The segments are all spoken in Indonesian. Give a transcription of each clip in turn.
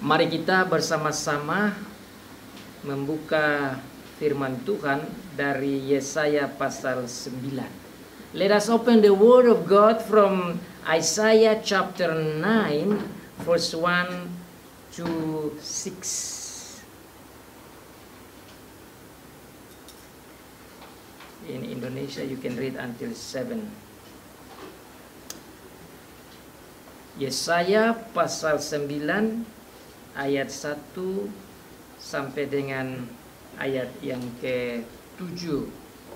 Mari kita bersama-sama membuka firman Tuhan dari Yesaya pasal 9. Let us open the word of God from Isaiah chapter 9 verse 1 to 6. In Indonesia you can read until 7. Yesaya pasal 9 ayat 1 sampai dengan ayat yang ke-7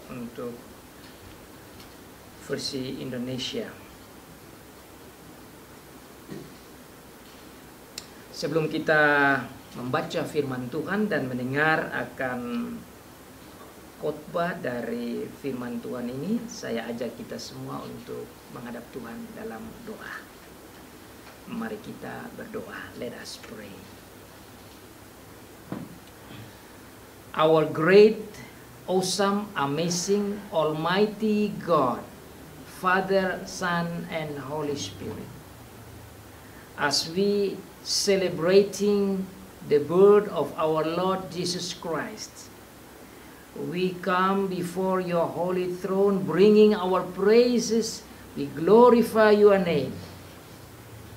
untuk versi Indonesia. Sebelum kita membaca firman Tuhan dan mendengar akan khotbah dari firman Tuhan ini, saya ajak kita semua untuk menghadap Tuhan dalam doa. Mari kita berdoa. Let us pray. Our great, awesome, amazing, almighty God, Father, Son, and Holy Spirit, as we celebrating the birth of our Lord Jesus Christ, we come before your holy throne bringing our praises. We glorify your name,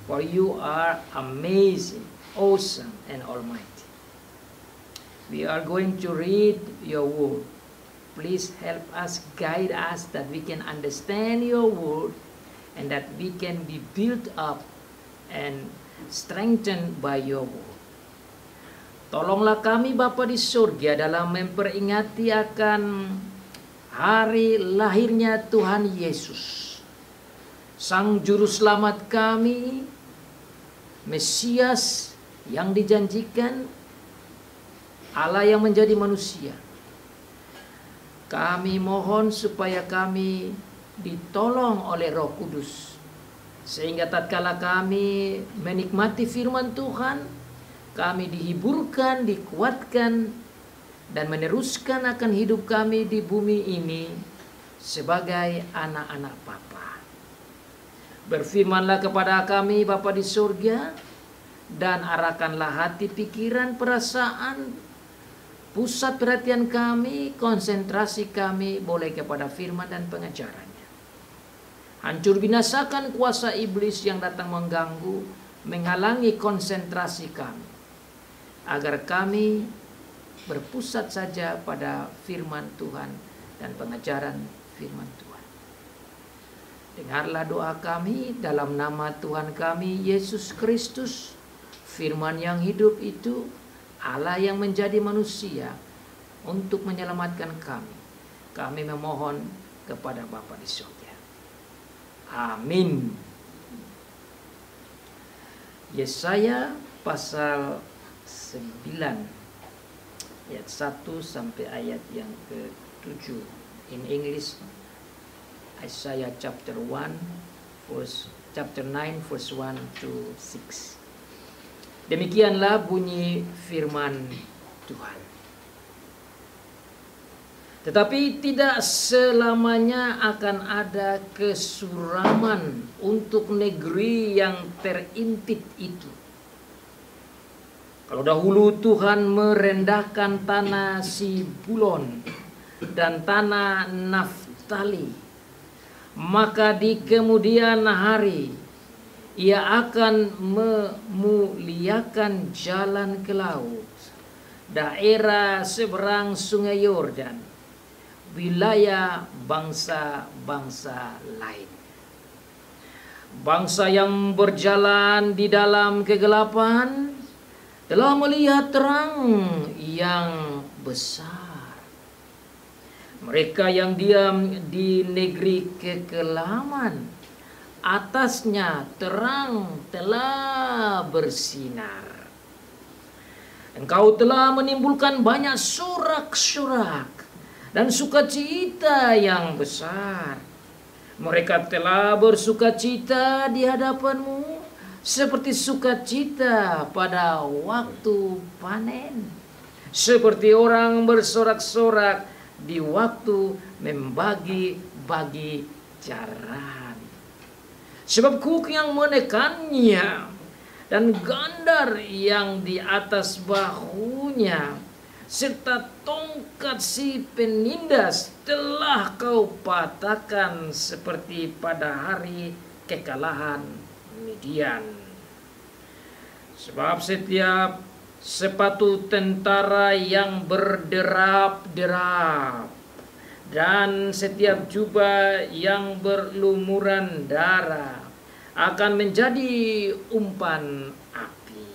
for you are amazing, awesome, and almighty. We are going to read your word. Please help us, guide us, that we can understand your word and that we can be built up and strengthened by your word. Tolonglah kami Bapa di surga dalam memperingati akan hari lahirnya Tuhan Yesus, Sang Juru Selamat kami, Mesias yang dijanjikan, Allah yang menjadi manusia. Kami mohon supaya kami ditolong oleh Roh Kudus, sehingga tatkala kami menikmati firman Tuhan, kami dihiburkan, dikuatkan, dan meneruskan akan hidup kami di bumi ini sebagai anak-anak Bapa. Berfirmanlah kepada kami Bapa di surga, dan arahkanlah hati, pikiran, perasaan, pusat perhatian kami, konsentrasi kami boleh kepada firman dan pengajarannya. Hancur binasakan kuasa iblis yang datang mengganggu, menghalangi konsentrasi kami, agar kami berpusat saja pada firman Tuhan dan pengajaran firman Tuhan. Dengarlah doa kami dalam nama Tuhan kami Yesus Kristus, firman yang hidup itu, Allah yang menjadi manusia untuk menyelamatkan kami. Kami memohon kepada Bapa di surga. Amin. Yesaya pasal 9 ayat 1 sampai ayat yang ke-7. In English, Isaiah chapter 9 verse 1 to 6. Demikianlah bunyi firman Tuhan. Tetapi tidak selamanya akan ada kesuraman untuk negeri yang terintip itu. Kalau dahulu Tuhan merendahkan tanah Sibulon dan tanah Naftali, maka di kemudian hari Ia akan memuliakan jalan ke laut, daerah seberang sungai Yordan, wilayah bangsa-bangsa lain. Bangsa yang berjalan di dalam kegelapan telah melihat terang yang besar. Mereka yang diam di negeri kekelaman, atasnya terang telah bersinar. Engkau telah menimbulkan banyak sorak-sorak dan sukacita yang besar. Mereka telah bersukacita di hadapanmu seperti sukacita pada waktu panen, seperti orang bersorak-sorak di waktu membagi-bagi jaran. Sebab kuk yang menekannya dan gandar yang di atas bahunya, serta tongkat si penindas telah kau patahkan seperti pada hari kekalahan Midian. Sebab setiap sepatu tentara yang berderap-derap dan setiap jubah yang berlumuran darah akan menjadi umpan api.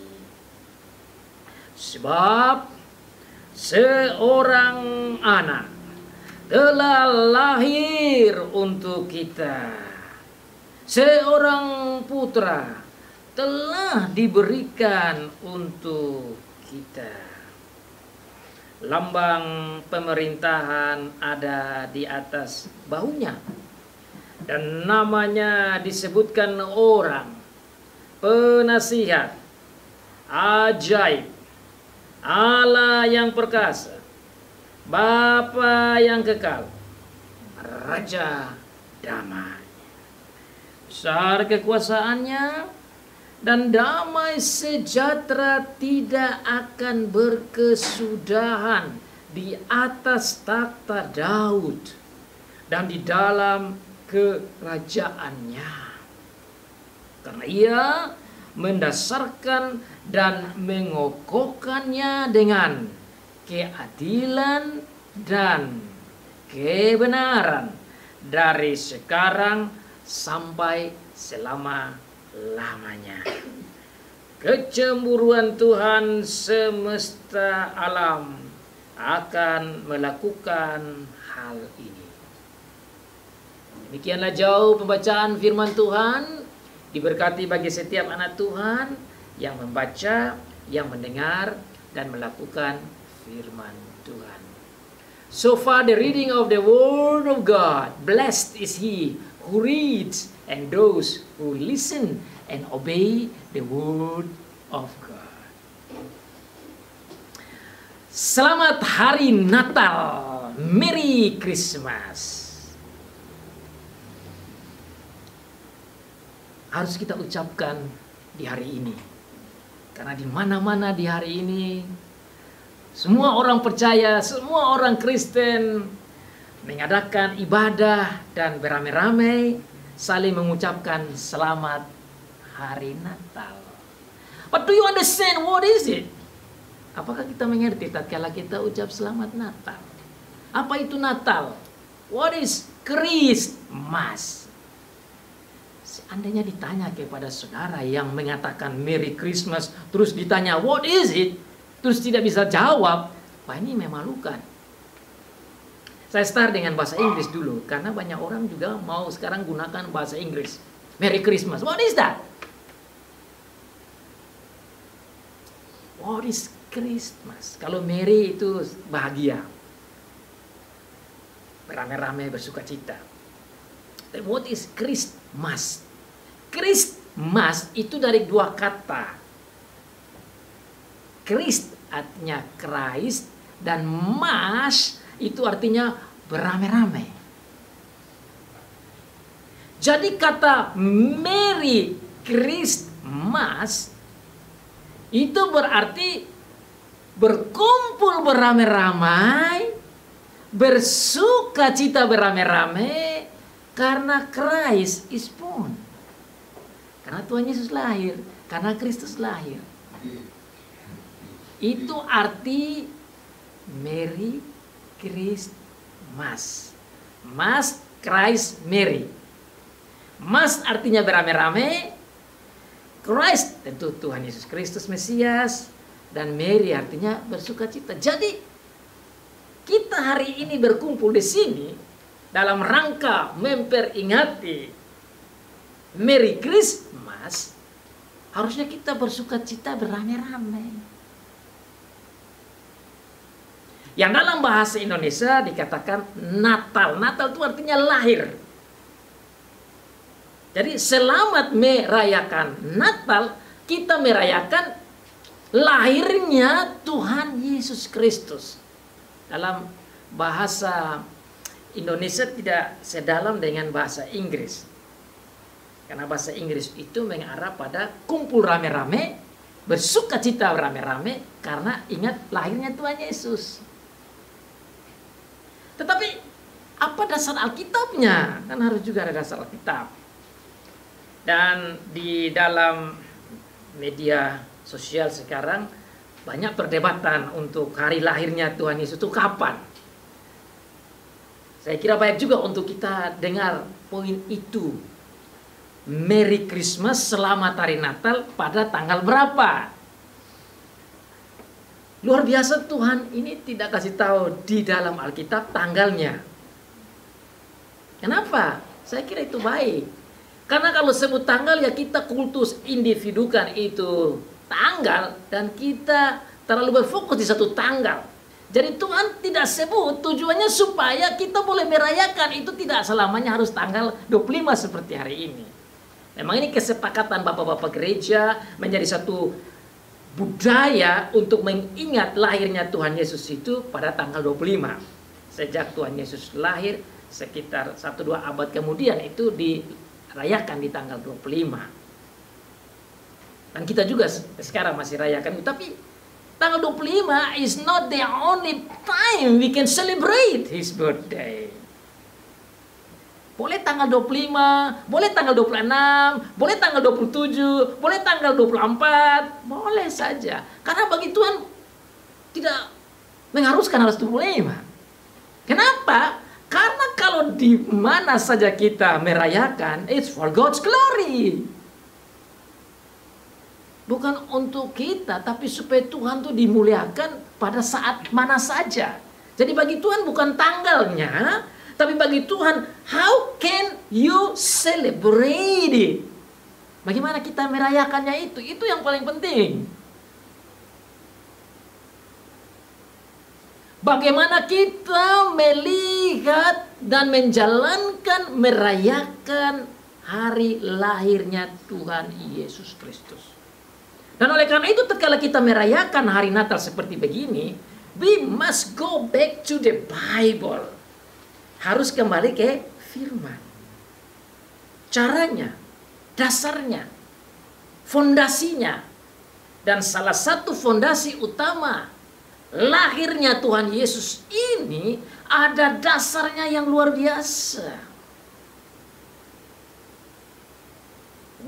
Sebab seorang anak telah lahir untuk kita, seorang putra telah diberikan untuk kita. Lambang pemerintahan ada di atas bahunya, dan namanya disebutkan Orang Penasihat, Ajaib, Allah yang perkasa, Bapa yang kekal, Raja damai. Besar kekuasaannya, dan damai sejahtera tidak akan berkesudahan di atas takhta Daud dan di dalam kerajaannya. Karena ia mendasarkan dan mengokohkannya dengan keadilan dan kebenaran dari sekarang sampai selama-lamanya. Kecemburuan Tuhan semesta alam akan melakukan hal ini. Demikianlah jauh pembacaan firman Tuhan. Diberkati bagi setiap anak Tuhan yang membaca, yang mendengar, dan melakukan firman Tuhan. So far the reading of the Word of God. Blessed is he who reads and those who listen and obey the Word of God. Selamat Hari Natal. Merry Christmas. Harus kita ucapkan di hari ini. Karena di mana-mana di hari ini, semua orang percaya, semua orang Kristen mengadakan ibadah dan beramai-ramai saling mengucapkan selamat Hari Natal. But do you understand what is it? Apakah kita mengerti tatkala kita ucap selamat Natal? Apa itu Natal? What is Christmas? Seandainya ditanya kepada saudara yang mengatakan Merry Christmas, terus ditanya what is it, terus tidak bisa jawab, wah ini memalukan. Saya start dengan bahasa Inggris dulu, karena banyak orang juga mau sekarang gunakan bahasa Inggris. Merry Christmas, what is that? What is Christmas? Kalau Merry itu bahagia, beramai-ramai bersuka cita. Then what is Christmas? Christmas itu dari dua kata. Christ artinya Christ, dan mas itu artinya beramai-ramai. Jadi kata Merry Christmas itu berarti berkumpul beramai-ramai, bersuka cita beramai-ramai karena Christ is born. Karena Tuhan Yesus lahir, karena Kristus lahir. Itu arti Merry Christmas. Mas, Christ, Merry. Mas artinya beramai-ramai, Christ tentu Tuhan Yesus Kristus Mesias, dan Merry artinya bersuka cita. Jadi kita hari ini berkumpul di sini dalam rangka memperingati Merry Christmas, harusnya kita bersuka cita beramai-ramai. Yang dalam bahasa Indonesia dikatakan Natal. Natal itu artinya lahir. Jadi selamat merayakan Natal, kita merayakan lahirnya Tuhan Yesus Kristus. Dalam bahasa Indonesia tidak sedalam dengan bahasa Inggris. Karena bahasa Inggris itu mengarah pada kumpul rame-rame, bersuka cita rame-rame karena ingat lahirnya Tuhan Yesus. Tetapi apa dasar Alkitabnya? Kan harus juga ada dasar Alkitab. Dan di dalam media sosial sekarang banyak perdebatan untuk hari lahirnya Tuhan Yesus itu kapan. Saya kira baik juga untuk kita dengar poin itu. Merry Christmas, selamat hari Natal pada tanggal berapa? Luar biasa, Tuhan ini tidak kasih tahu di dalam Alkitab tanggalnya. Kenapa? Saya kira itu baik. Karena kalau sebut tanggal ya kita kultus individukan itu tanggal dan kita terlalu berfokus di satu tanggal. Jadi Tuhan tidak sebut tujuannya supaya kita boleh merayakan itu tidak selamanya harus tanggal 25 seperti hari ini. Memang ini kesepakatan bapak-bapak gereja menjadi satu budaya untuk mengingat lahirnya Tuhan Yesus itu pada tanggal 25. Sejak Tuhan Yesus lahir sekitar 1-2 abad kemudian itu dirayakan di tanggal 25. Dan kita juga sekarang masih rayakan itu. Tapi tanggal 25 is not the only time we can celebrate His birthday. Boleh tanggal 25, boleh tanggal 26, boleh tanggal 27, boleh tanggal 24, boleh saja. Karena bagi Tuhan tidak mengharuskan harus 25. Kenapa? Karena kalau di mana saja kita merayakan, it's for God's glory. Bukan untuk kita, tapi supaya Tuhan tuh dimuliakan pada saat mana saja. Jadi bagi Tuhan bukan tanggalnya, tapi bagi Tuhan, how can you celebrate it? Bagaimana kita merayakannya itu? Itu yang paling penting. Bagaimana kita melihat dan menjalankan, merayakan hari lahirnya Tuhan Yesus Kristus. Dan oleh karena itu, tatkala kita merayakan hari Natal seperti begini, we must go back to the Bible. Harus kembali ke firman. Caranya, dasarnya, fondasinya. Dan salah satu fondasi utama lahirnya Tuhan Yesus ini ada dasarnya yang luar biasa.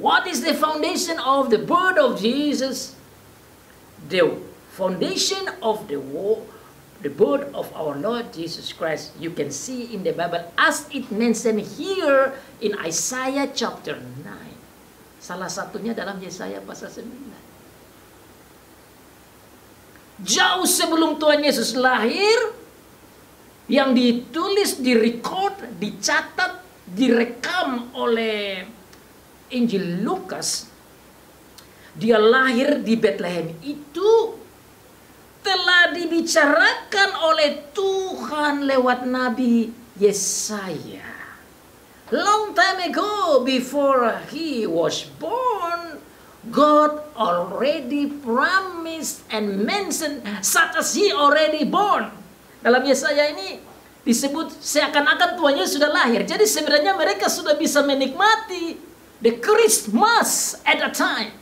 What is the foundation of the birth of Jesus? The foundation of the birth of our Lord Jesus Christ, you can see in the Bible as it mentioned here in Isaiah chapter 9. Salah satunya dalam Yesaya pasal 9. Jauh sebelum Tuhan Yesus lahir, yang ditulis, direcord, dicatat, direkam oleh Injil Lukas, dia lahir di Bethlehem itu telah dibicarakan oleh Tuhan lewat Nabi Yesaya. Long time ago, before he was born, God already promised and mentioned such as he already born. Dalam Yesaya ini disebut seakan-akan Tuhan Yesus sudah lahir. Jadi sebenarnya mereka sudah bisa menikmati the Christmas at a time.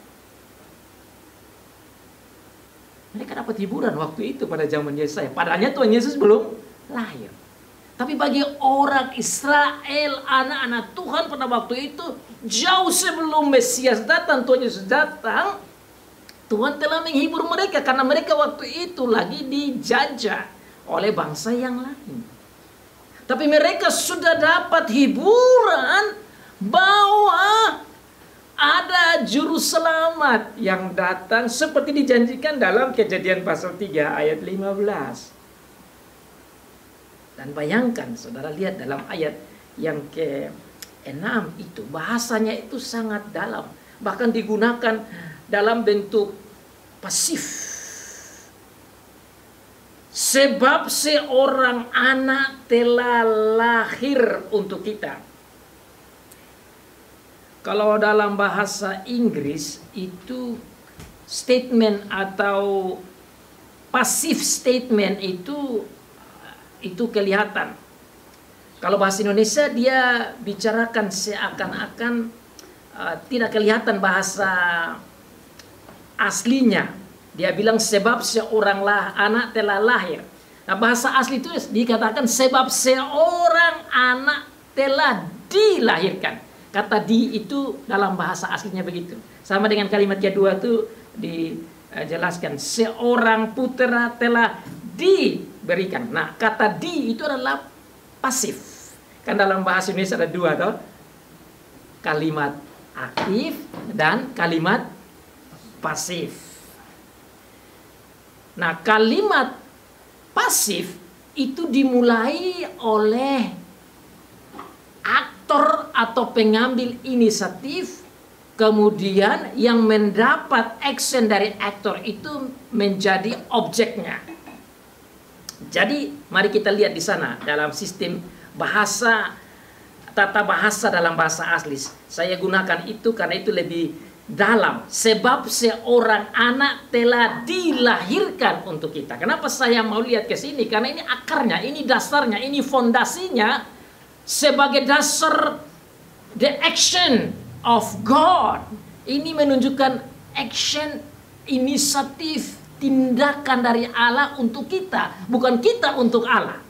Mereka dapat hiburan waktu itu pada zaman Yesaya. Padahal Tuhan Yesus belum lahir. Tapi bagi orang Israel, anak-anak Tuhan pada waktu itu, jauh sebelum Mesias datang, Tuhan Yesus datang, Tuhan telah menghibur mereka. Karena mereka waktu itu lagi dijajah oleh bangsa yang lain. Tapi mereka sudah dapat hiburan bahwa ada juru selamat yang datang seperti dijanjikan dalam Kejadian pasal 3 ayat 15. Dan bayangkan, saudara lihat dalam ayat yang ke-6 itu, bahasanya itu sangat dalam. Bahkan digunakan dalam bentuk pasif. Sebab seorang anak telah lahir untuk kita. Kalau dalam bahasa Inggris itu statement atau pasif statement itu kelihatan. Kalau bahasa Indonesia dia bicarakan seakan-akan tidak kelihatan bahasa aslinya. Dia bilang sebab seorang anak telah lahir. Nah, bahasa asli itu dikatakan sebab seorang anak telah dilahirkan. Kata di itu dalam bahasa aslinya begitu. Sama dengan kalimat kedua itu dijelaskan seorang putra telah diberikan. Nah, kata di itu adalah pasif. Kan dalam bahasa Indonesia ada dua toh. Kalimat aktif dan kalimat pasif. Nah, kalimat pasif itu dimulai oleh aktor atau pengambil inisiatif, kemudian yang mendapat action dari aktor itu menjadi objeknya. Jadi, mari kita lihat di sana dalam sistem bahasa, tata bahasa dalam bahasa asli. Saya gunakan itu karena itu lebih dalam. Sebab seorang anak telah dilahirkan untuk kita. Kenapa saya mau lihat ke sini? Karena ini akarnya, ini dasarnya, ini fondasinya sebagai dasar the action of God. Ini menunjukkan action, inisiatif, tindakan dari Allah untuk kita, bukan kita untuk Allah.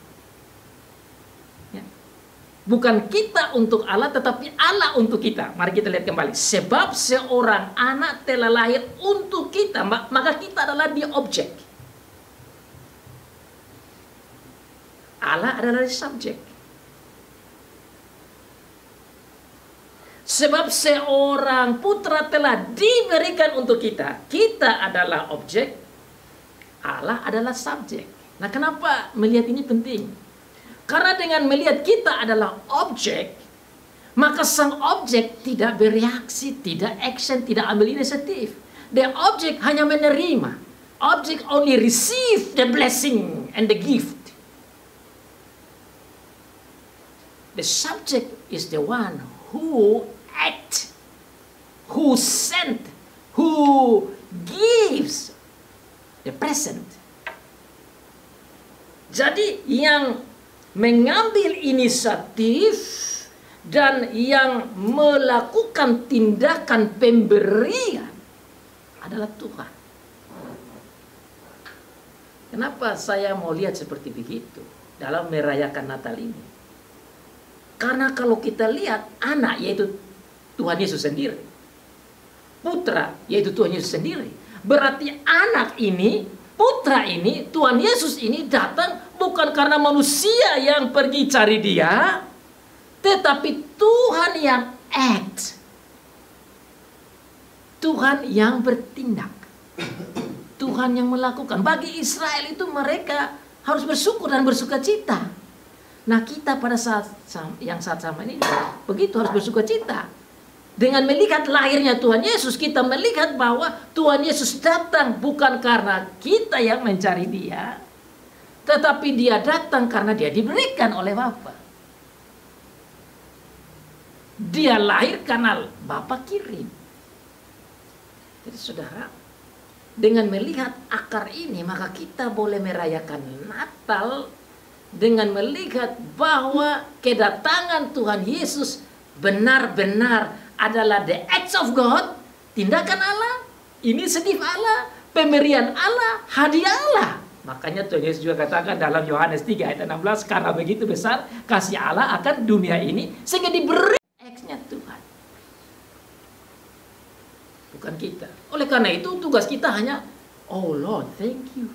Bukan kita untuk Allah, tetapi Allah untuk kita. Mari kita lihat kembali. Sebab seorang anak telah lahir untuk kita, maka kita adalah di objek. Allah adalah di subjek. Sebab seorang putra telah diberikan untuk kita. Kita adalah objek, Allah adalah subjek. Nah, kenapa melihat ini penting? Karena dengan melihat kita adalah objek, maka sang objek tidak bereaksi, tidak action, tidak ambil inisiatif. The object hanya menerima. Object only receive the blessing and the gift. The subject is the one who act, who sent, who gives the present. Jadi yang mengambil inisiatif dan yang melakukan tindakan pemberian adalah Tuhan. Kenapa saya mau lihat seperti begitu dalam merayakan Natal ini? Karena kalau kita lihat anak yaitu Tuhan Yesus sendiri, putra yaitu Tuhan Yesus sendiri, berarti anak ini, putra ini, Tuhan Yesus ini datang bukan karena manusia yang pergi cari dia, tetapi Tuhan yang act. Tuhan yang bertindak. Tuhan yang melakukan. Bagi Israel itu mereka harus bersyukur dan bersuka cita. Nah, kita pada saat yang sama ini begitu harus bersuka cita. Dengan melihat lahirnya Tuhan Yesus, kita melihat bahwa Tuhan Yesus datang bukan karena kita yang mencari dia, tetapi dia datang karena dia diberikan oleh Bapa. Dia lahir karena Bapa kirim. Jadi saudara, dengan melihat akar ini, maka kita boleh merayakan Natal dengan melihat bahwa kedatangan Tuhan Yesus benar-benar adalah the acts of God, tindakan Allah, inisiatif Allah, pemberian Allah, hadiah Allah. Makanya Tuhan Yesus juga katakan dalam Yohanes 3 ayat 16, karena begitu besar kasih Allah akan dunia ini sehingga diberi X-nya Tuhan, bukan kita. Oleh karena itu tugas kita hanya, oh Lord, thank you.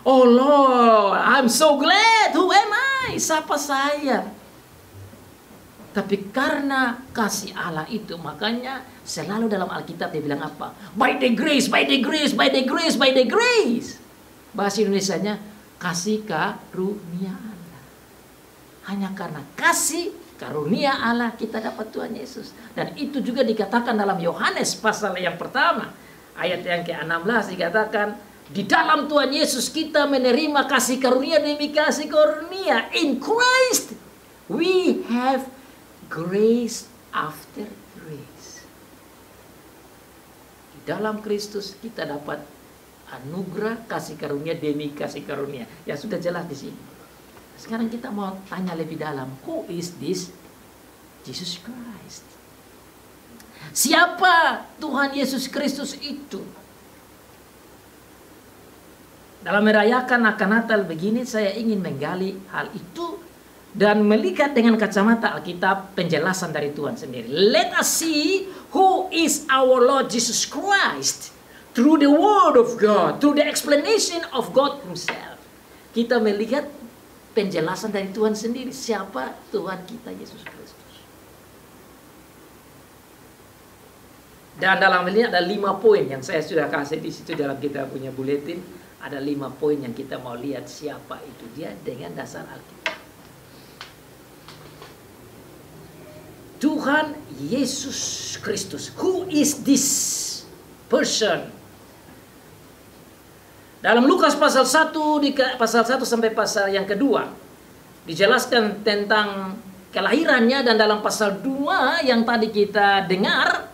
Oh Lord, I'm so glad. Who am I? Siapa saya? Tapi karena kasih Allah itu, makanya selalu dalam Alkitab dia bilang apa? By the grace, by the grace, by the grace, by the grace. Bahasa Indonesianya kasih karunia Allah. Hanya karena kasih karunia Allah kita dapat Tuhan Yesus. Dan itu juga dikatakan dalam Yohanes pasal yang pertama ayat yang ke-16 dikatakan, di dalam Tuhan Yesus kita menerima kasih karunia demi kasih karunia. In Christ we have grace after grace. Di dalam Kristus kita dapat anugerah kasih karunia demi kasih karunia. Ya sudah jelas di sini. Sekarang kita mau tanya lebih dalam, who is this Jesus Christ? Siapa Tuhan Yesus Kristus itu? Dalam merayakan akan Natal begini, saya ingin menggali hal itu dan melihat dengan kacamata Alkitab penjelasan dari Tuhan sendiri. Let us see who is our Lord Jesus Christ through the Word of God, through the explanation of God Himself. Kita melihat penjelasan dari Tuhan sendiri, siapa Tuhan kita Yesus Kristus. Dan dalam ini ada 5 poin yang saya sudah kasih di situ dalam kita punya buletin. Ada 5 poin yang kita mau lihat siapa itu dia dengan dasar Alkitab. Tuhan Yesus Kristus. Who is this person? Dalam Lukas pasal 1 pasal 1 sampai pasal yang kedua dijelaskan tentang kelahirannya, dan dalam pasal 2 yang tadi kita dengar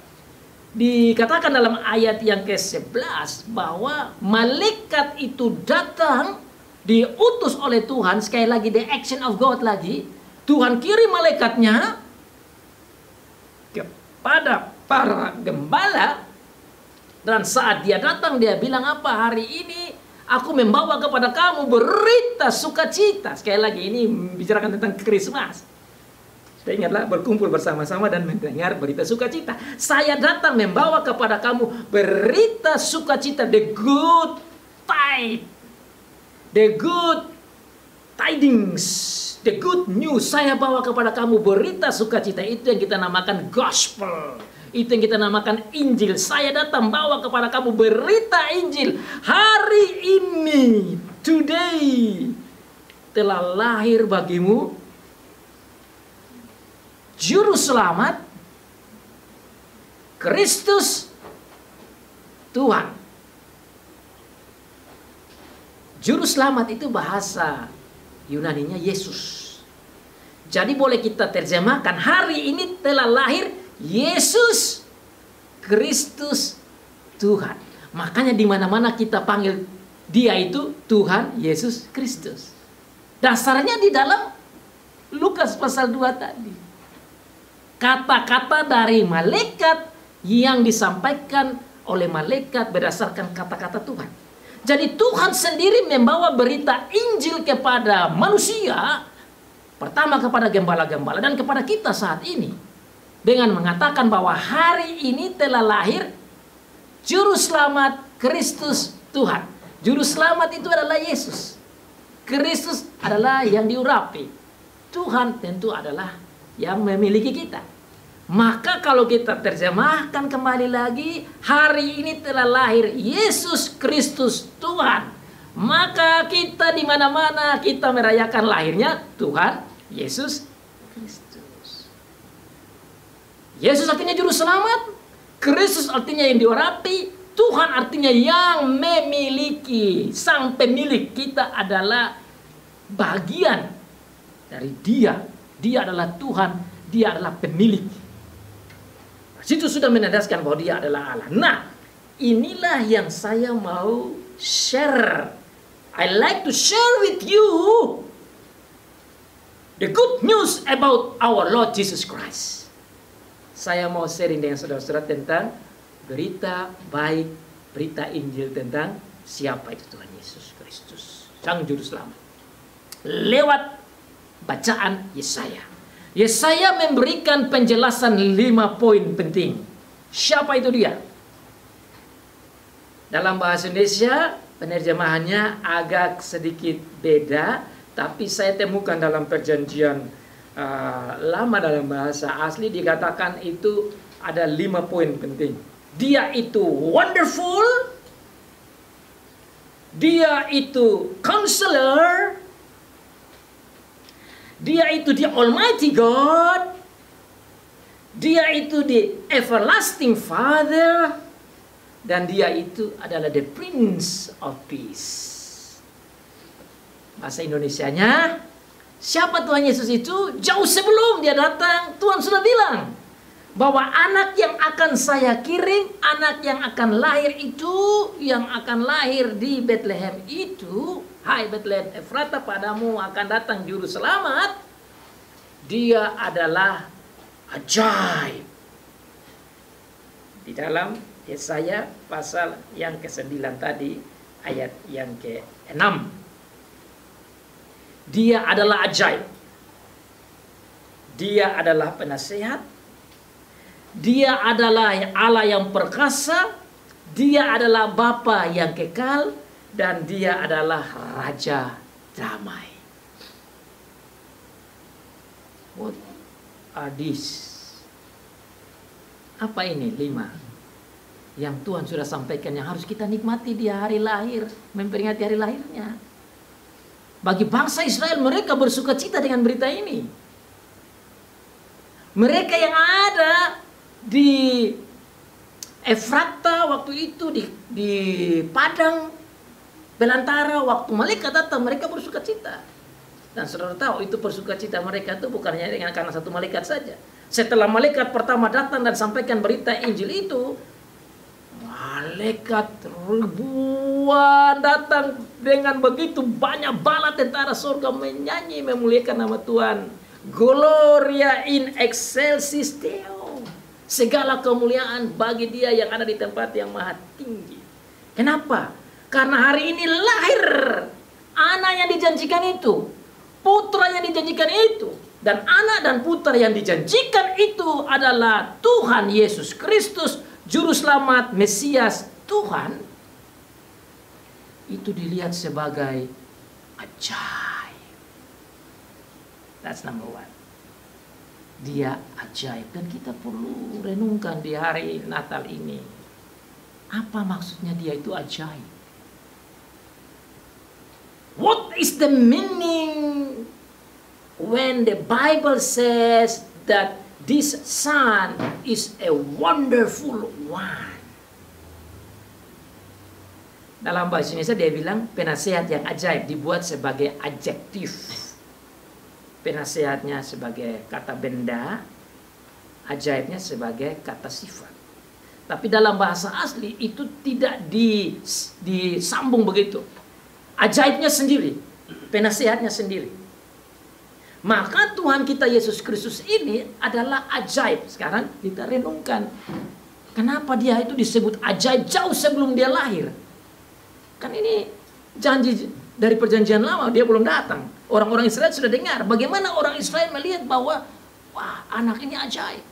dikatakan dalam ayat yang ke-11 bahwa malaikat itu datang diutus oleh Tuhan. Sekali lagi, the action of God lagi. Tuhan kirim malaikatnya kepada para gembala, dan saat dia datang dia bilang apa? Hari ini aku membawa kepada kamu berita sukacita. Sekali lagi, ini bicarakan tentang Krismas. Ingatlah, berkumpul bersama-sama dan mendengar berita sukacita. Saya datang membawa kepada kamu berita sukacita, the good tidings, the good news. Saya bawa kepada kamu berita sukacita. Itu yang kita namakan gospel. Itu yang kita namakan Injil. Saya datang bawa kepada kamu berita Injil. Hari ini, today, telah lahir bagimu Juru Selamat, Kristus Tuhan. Juru Selamat itu bahasa Yunaninya Yesus. Jadi boleh kita terjemahkan, hari ini telah lahir Yesus Kristus Tuhan. Makanya di mana-mana kita panggil dia itu Tuhan Yesus Kristus. Dasarnya di dalam Lukas pasal 2 tadi. Kata-kata dari malaikat yang disampaikan oleh malaikat berdasarkan kata-kata Tuhan. Jadi Tuhan sendiri membawa berita Injil kepada manusia, pertama kepada gembala-gembala dan kepada kita saat ini, dengan mengatakan bahwa hari ini telah lahir Juru Selamat Kristus Tuhan. Juru Selamat itu adalah Yesus. Kristus adalah yang diurapi. Tuhan tentu adalah yang memiliki kita. Maka kalau kita terjemahkan kembali lagi, hari ini telah lahir Yesus Kristus Tuhan. Maka kita di mana-mana kita merayakan lahirnya Tuhan Yesus Kristus. Yesus artinya juru selamat, Kristus artinya yang diurapi, Tuhan artinya yang memiliki. Sang pemilik kita adalah bagian dari Dia. Dia adalah Tuhan, Dia adalah pemilik. Situ sudah menandaskan bahwa Dia adalah Allah. Nah, inilah yang saya mau share. I like to share with you the good news about our Lord Jesus Christ. Saya mau sharing dengan saudara-saudara tentang berita baik, berita Injil tentang siapa itu Tuhan Yesus Kristus, Sang Juru Selamat. Lewat bacaan Yesaya. Yesaya memberikan penjelasan 5 poin penting. Siapa itu dia? Dalam bahasa Indonesia, penerjemahannya agak sedikit beda, tapi saya temukan dalam perjanjian lama dalam bahasa asli dikatakan itu ada 5 poin penting. Dia itu wonderful, dia itu counselor, dia itu the Almighty God, dia itu the everlasting Father, dan dia itu adalah the Prince of Peace. Bahasa Indonesianya, siapa Tuhan Yesus itu? Jauh sebelum dia datang, Tuhan sudah bilang bahwa anak yang akan saya kirim, anak yang akan lahir itu, yang akan lahir di Bethlehem itu, hai Bethlehem Efrata, padamu akan datang juru selamat. Dia adalah ajaib. Di dalam Yesaya pasal yang ke-9 tadi, ayat yang ke-6. Dia adalah ajaib. Dia adalah penasehat. Dia adalah Allah yang perkasa. Dia adalah Bapa yang kekal. Dan dia adalah Raja damai. What are these? Apa ini 5 yang Tuhan sudah sampaikan, yang harus kita nikmati di hari lahir, memperingati hari lahirnya. Bagi bangsa Israel, mereka bersuka cita dengan berita ini. Mereka yang ada di Efrata waktu itu, di padang belantara, waktu malaikat datang, mereka bersuka cita. Dan saudara tahu, itu bersuka cita mereka itu bukannya dengan karena satu malaikat saja. Setelah malaikat pertama datang dan sampaikan berita Injil itu, malaikat ribuan datang dengan begitu banyak bala tentara surga menyanyi memuliakan nama Tuhan. Gloria in excelsis Deo. Segala kemuliaan bagi Dia yang ada di tempat yang maha tinggi. Kenapa? Karena hari ini lahir anak yang dijanjikan itu, putra yang dijanjikan itu. Dan anak dan putra yang dijanjikan itu adalah Tuhan Yesus Kristus, Juru Selamat, Mesias Tuhan. Itu dilihat sebagai ajaib. That's number 1. Dia ajaib. Dan kita perlu renungkan di hari Natal ini. Apa maksudnya dia itu ajaib? What is the meaning when the Bible says that this son is a wonderful one? Dalam bahasa Indonesia dia bilang penasehat yang ajaib, dibuat sebagai adjektif. Penasehatnya sebagai kata benda, ajaibnya sebagai kata sifat. Tapi dalam bahasa asli itu tidak disambung begitu. Ajaibnya sendiri, penasehatnya sendiri. Maka Tuhan kita Yesus Kristus ini adalah ajaib. Sekarang kita renungkan, kenapa dia itu disebut ajaib jauh sebelum dia lahir? Kan ini janji dari perjanjian lama, dia belum datang. Orang-orang Israel sudah dengar. Bagaimana orang Israel melihat bahwa, wah, anak ini ajaib.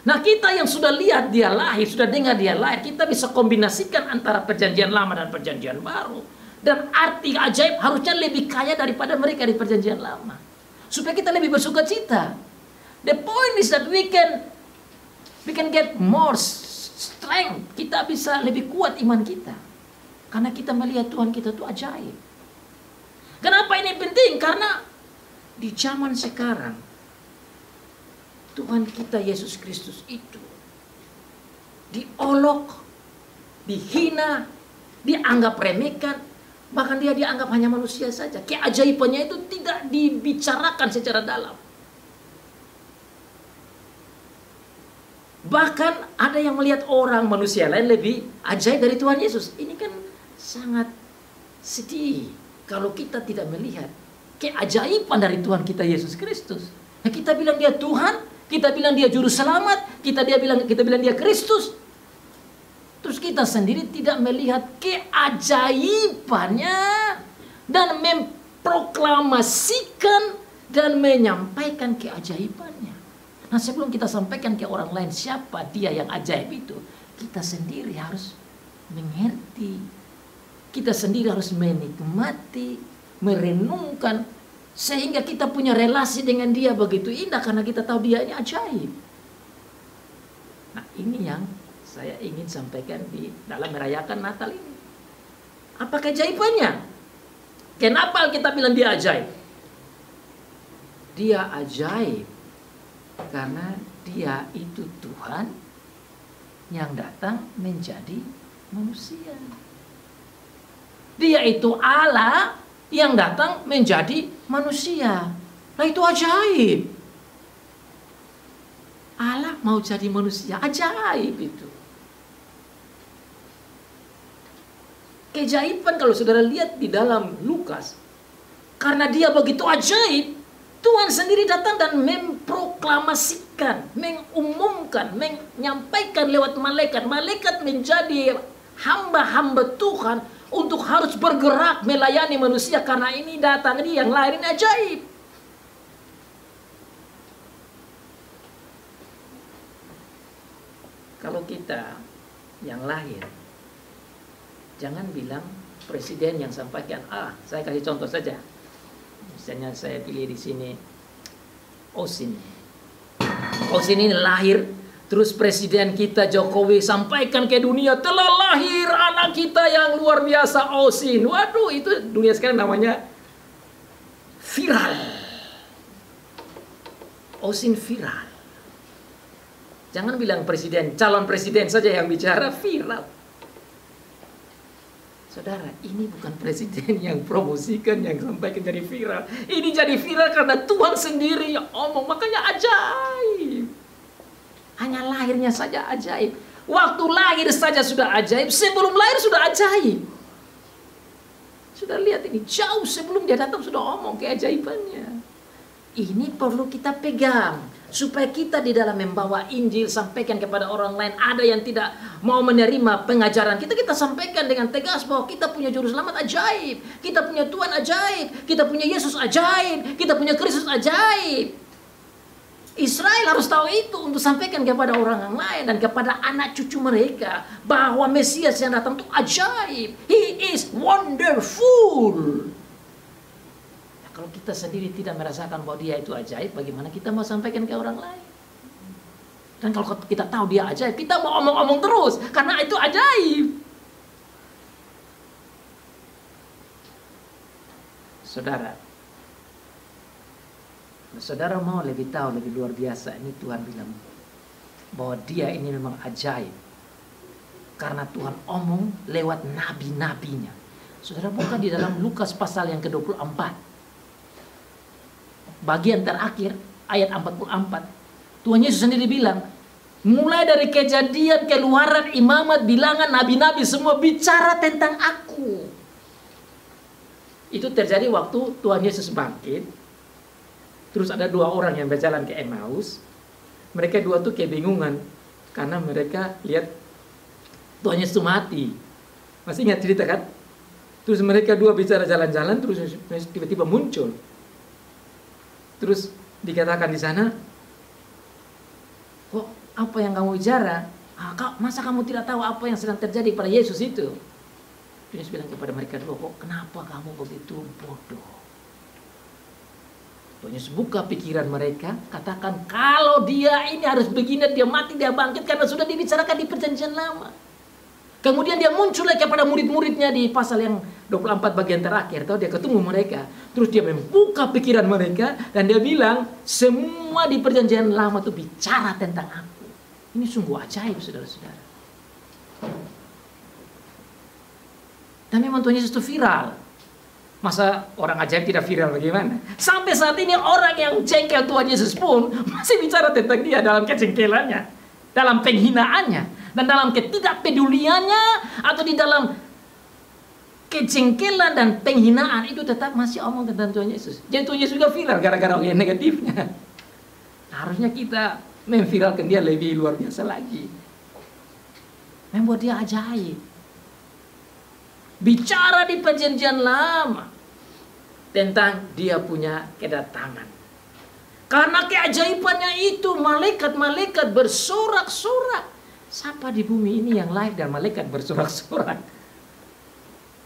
Nah, kita yang sudah lihat dia lahir, sudah dengar dia lahir, kita bisa kombinasikan antara perjanjian lama dan perjanjian baru. Dan arti ajaib harusnya lebih kaya daripada mereka di perjanjian lama. Supaya kita lebih bersuka cita. The point is that we can get more strength. Kita bisa lebih kuat iman kita. Karena kita melihat Tuhan kita itu ajaib. Kenapa ini penting? Karena di zaman sekarang Tuhan kita Yesus Kristus itu diolok, dihina, dianggap remehkan. Bahkan dia dianggap hanya manusia saja. Keajaibannya itu tidak dibicarakan secara dalam. Bahkan ada yang melihat orang manusia lain lebih ajaib dari Tuhan Yesus. Ini kan sangat sedih kalau kita tidak melihat keajaiban dari Tuhan kita Yesus Kristus. Nah, kita bilang dia Tuhan, kita bilang dia Juru Selamat, kita bilang dia Kristus. Terus kita sendiri tidak melihat keajaibannya dan memproklamasikan dan menyampaikan keajaibannya. Nah, sebelum kita sampaikan ke orang lain siapa dia yang ajaib itu, kita sendiri harus mengerti. Kita sendiri harus menikmati, merenungkan, sehingga kita punya relasi dengan dia begitu indah karena kita tahu dia ini ajaib. Nah, ini yang saya ingin sampaikan di dalam merayakan Natal ini. Apa keajaibannya? Kenapa kita bilang dia ajaib? Dia ajaib karena dia itu Tuhan yang datang menjadi manusia. Dia itu Allah yang datang menjadi manusia. Nah, itu ajaib. Allah mau jadi manusia, ajaib itu. Keajaiban kalau saudara lihat di dalam Lukas, karena dia begitu ajaib, Tuhan sendiri datang dan memproklamasikan menjelaskan, mengumumkan, menyampaikan lewat malaikat. Malaikat menjadi hamba-hamba Tuhan untuk harus bergerak melayani manusia, karena ini datang, ini yang lahir, ini ajaib. Kalau kita yang lahir, jangan bilang presiden yang sampaikan. Saya kasih contoh saja. Misalnya saya pilih di sini Osin. Osin ini lahir, terus presiden kita Jokowi sampaikan ke dunia, telah lahir anak kita yang luar biasa, Osin. Waduh, itu dunia sekarang namanya viral. Osin viral. Jangan bilang presiden, calon presiden saja yang bicara, viral. Saudara, ini bukan presiden yang promosikan, yang sampaikan jadi viral. Ini jadi viral karena Tuhan sendiri yang omong, makanya ajaib. Hanya lahirnya saja ajaib. Waktu lahir saja sudah ajaib, sebelum lahir sudah ajaib. Sudah lihat ini, jauh sebelum dia datang sudah omong keajaibannya. Ini perlu kita pegang. Supaya kita di dalam membawa Injil, sampaikan kepada orang lain. Ada yang tidak mau menerima pengajaran kita sampaikan dengan tegas bahwa kita punya juru selamat ajaib, kita punya Tuhan ajaib, kita punya Yesus ajaib, kita punya Kristus ajaib. Israel harus tahu itu untuk sampaikan kepada orang lain dan kepada anak cucu mereka bahwa Mesias yang datang itu ajaib. He is wonderful. Kalau kita sendiri tidak merasakan bahwa dia itu ajaib, bagaimana kita mau sampaikan ke orang lain? Dan kalau kita tahu dia ajaib, kita mau omong-omong terus, karena itu ajaib. Saudara, saudara mau lebih tahu, lebih luar biasa, ini Tuhan bilang bahwa dia ini memang ajaib. Karena Tuhan omong lewat nabi-nabinya. Saudara buka di dalam Lukas pasal yang ke-24. Bagian terakhir ayat 44, Tuhan Yesus sendiri bilang, mulai dari kejadian, keluaran, imamat, bilangan, nabi-nabi semua bicara tentang aku. Itu terjadi waktu Tuhan Yesus bangkit. Terus ada dua orang yang berjalan ke Emmaus. Mereka dua tuh kebingungan karena mereka lihat Tuhan Yesus mati. Masih ingat cerita kan? Terus mereka dua bicara jalan-jalan, terus tiba-tiba muncul. Terus dikatakan di sana, kok apa yang kamu bicara? Masa kamu tidak tahu apa yang sedang terjadi pada Yesus itu? Yesus bilang kepada mereka, kok kenapa kamu begitu bodoh? Yesus buka pikiran mereka, katakan kalau dia ini harus begini, dia mati, dia bangkit, karena sudah dibicarakan di perjanjian lama. Kemudian dia muncul lagi kepada murid-muridnya di pasal yang 24 bagian terakhir. Tahu, dia ketemu mereka. Terus dia membuka pikiran mereka. Dan dia bilang, semua di perjanjian lama itu bicara tentang aku. Ini sungguh ajaib, saudara-saudara. Dan memang Tuhan Yesus itu viral. Masa orang ajaib tidak viral bagaimana? Sampai saat ini orang yang jengkel Tuhan Yesus pun masih bicara tentang dia dalam kejengkelannya. Dalam penghinaannya. Dan dalam ketidakpeduliannya atau di dalam kejengkelan dan penghinaan itu tetap masih omong tentang Tuhan Yesus. Jadi Tuhan Yesus juga viral gara-gara yang negatifnya. Harusnya kita memviralkan dia lebih luar biasa lagi. Membuat dia ajaib. Bicara di perjanjian lama tentang dia punya kedatangan. Karena keajaibannya itu malaikat-malaikat bersorak-sorak. Siapa di bumi ini yang lahir dan malaikat bersorak-sorak?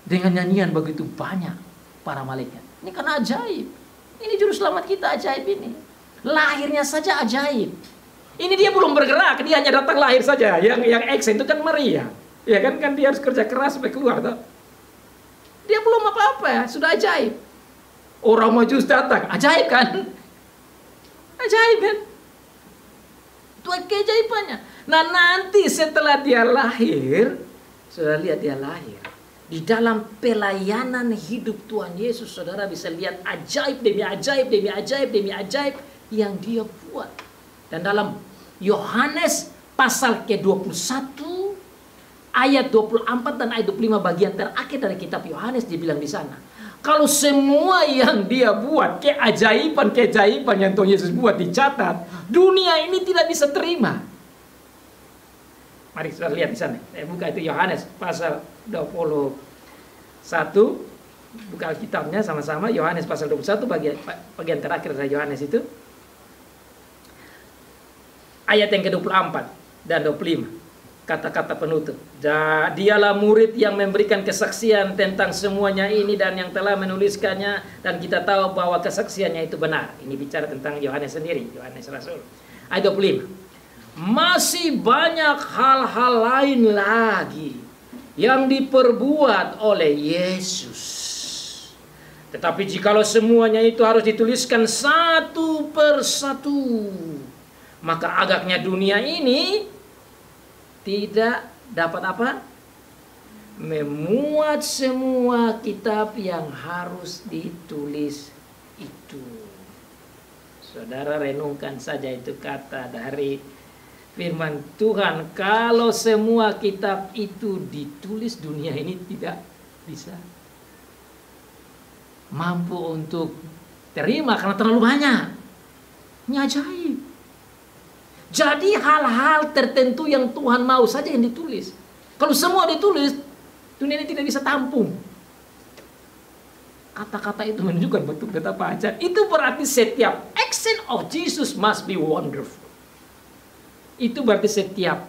Dengan nyanyian begitu banyak para malaikat. Ini karena ajaib. Ini juru selamat kita ajaib ini. Lahirnya saja ajaib. Ini dia belum bergerak, dia hanya datang lahir saja. Yang X itu kan Maria. Ya kan dia harus kerja keras sampai keluar toh. Dia belum apa-apa, sudah ajaib. Orang Majus datang, ajaib kan? Ajaib kan? Itu keajaibannya. Nah nanti setelah dia lahir, saudara lihat dia lahir. Di dalam pelayanan hidup Tuhan Yesus, saudara bisa lihat ajaib demi ajaib, demi ajaib, demi ajaib yang dia buat. Dan dalam Yohanes pasal ke-21 ayat 24 dan ayat 25 bagian terakhir dari kitab Yohanes dibilang di sana. Kalau semua yang dia buat, keajaiban yang Tuhan Yesus buat dicatat, dunia ini tidak bisa terima. Mari kita lihat di sana. Saya buka itu Yohanes pasal 21. Buka kitabnya sama-sama. Yohanes pasal 21 bagian terakhir dari Yohanes itu. Ayat yang ke-24 dan 25. Kata-kata penutup. Dialah murid yang memberikan kesaksian tentang semuanya ini dan yang telah menuliskannya, dan kita tahu bahwa kesaksiannya itu benar. Ini bicara tentang Yohanes sendiri, Yohanes Rasul. Ayat 25. Masih banyak hal-hal lain lagi yang diperbuat oleh Yesus. Tetapi jikalau semuanya itu harus dituliskan satu persatu, maka agaknya dunia ini tidak dapat apa? Memuat semua kitab yang harus ditulis itu. Saudara renungkan saja itu kata dari firman Tuhan. Kalau semua kitab itu ditulis, dunia ini tidak bisa mampu untuk terima karena terlalu banyak. Ini ajaib. Jadi hal-hal tertentu yang Tuhan mau saja yang ditulis. Kalau semua ditulis, dunia ini tidak bisa tampung. Kata-kata itu menunjukkan betul betapa ajaib. Itu berarti setiap action of Jesus must be wonderful. Itu berarti setiap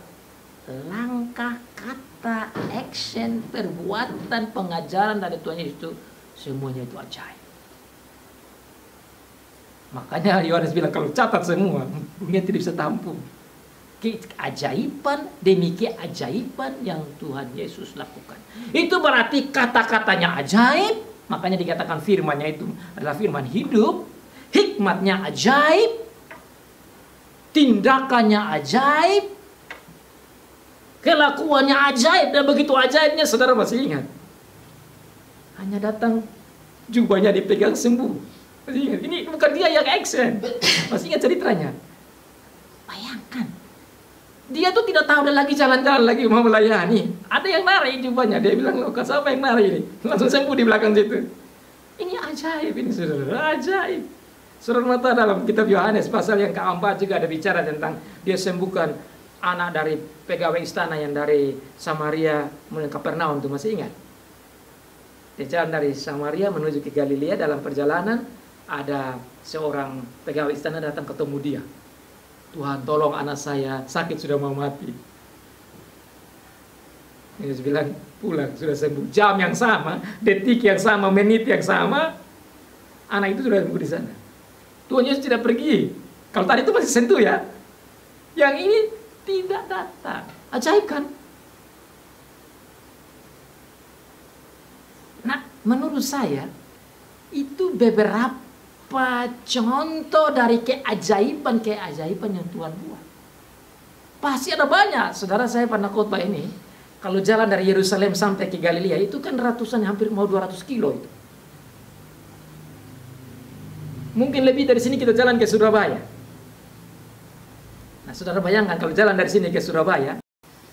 langkah, kata, action, perbuatan, pengajaran dari Tuhan Yesus itu semuanya itu ajaib. Makanya Yohanes bilang kalau catat semua, dunia tidak bisa tampung. Keajaiban demi keajaiban yang Tuhan Yesus lakukan. Itu berarti kata-katanya ajaib. Makanya dikatakan firman-Nya itu adalah firman hidup. Hikmatnya ajaib. Tindakannya ajaib. Kelakuannya ajaib. Dan begitu ajaibnya, saudara masih ingat? Hanya datang, jubahnya dipegang sembuh. Masih ingat? Ini bukan dia yang action. Masih ingat ceritanya? Bayangkan. Dia tuh tidak tahu dan lagi jalan-jalan lagi mau melayani. Ada yang narik jubahnya. Dia bilang, loh, siapa yang narik ini? Langsung sembuh di belakang situ. Ini ajaib ini, saudara. Ajaib. Saudara mata dalam kitab Yohanes pasal yang keempat juga ada bicara tentang dia sembuhkan anak dari pegawai istana yang dari Samaria menuju Kapernaum. Itu masih ingat? Dia jalan dari Samaria menuju ke Galilea. Dalam perjalanan ada seorang pegawai istana datang ketemu dia. Tuhan, tolong anak saya sakit sudah mau mati. Yesus bilang, pulang, sudah sembuh. Jam yang sama, detik yang sama, menit yang sama, anak itu sudah sembuh di sana. Tuhan Yesus tidak pergi. Kalau tadi itu masih sentuh ya. Yang ini tidak datang. Ajaib kan? Nah, menurut saya itu beberapa contoh dari keajaiban yang Tuhan buat. Pasti ada banyak. Saudara, saya pernah khotbah ini. Kalau jalan dari Yerusalem sampai ke Galilea itu kan ratusan, hampir mau 200 kilo itu. Mungkin lebih dari sini kita jalan ke Surabaya. Nah, saudara bayangkan kalau jalan dari sini ke Surabaya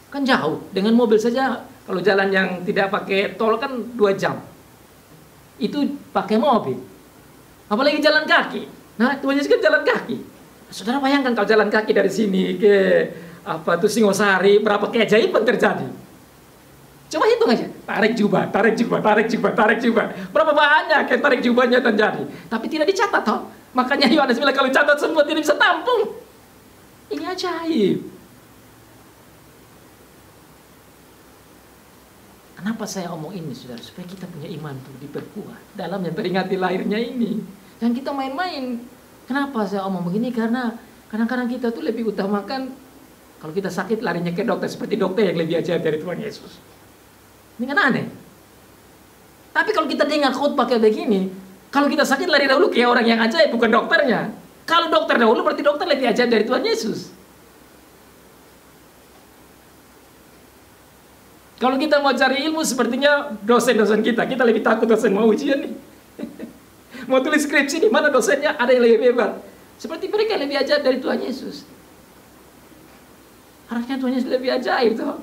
kan jauh. Dengan mobil saja, kalau jalan yang tidak pakai tol kan 2 jam. Itu pakai mobil. Apalagi jalan kaki. Nah, Tuhan Yesus kan jalan kaki. Saudara bayangkan kalau jalan kaki dari sini ke Singosari, berapa keajaiban terjadi. Coba hitung aja. Tarik jubah. Berapa banyak yang tarik jubahnya terjadi. Tapi tidak dicatat toh. Makanya Yohanes bilang kalau catat semua tidak bisa tampung. Ini ajaib. Kenapa saya omong ini, saudara? Supaya kita punya iman tuh diperkuat dalam memperingati lahirnya ini. Jangan kita main-main. Kenapa saya omong begini? Karena kadang-kadang kita tuh lebih utamakan kalau kita sakit larinya ke dokter, seperti dokter yang lebih ajaib dari Tuhan Yesus. Ini kan aneh. Tapi kalau kita dengar khotbah kayak begini, kalau kita sakit lari dahulu ke orang yang ajaib, bukan dokternya. Kalau dokter dahulu berarti dokter lebih ajaib dari Tuhan Yesus. Kalau kita mau cari ilmu, sepertinya dosen-dosen kita lebih takut dosen mau ujian nih. Mau tulis skripsi nih, mana dosennya? Ada yang lebih hebat. Seperti mereka lebih ajaib dari Tuhan Yesus. Harusnya Tuhan Yesus lebih ajaib toh.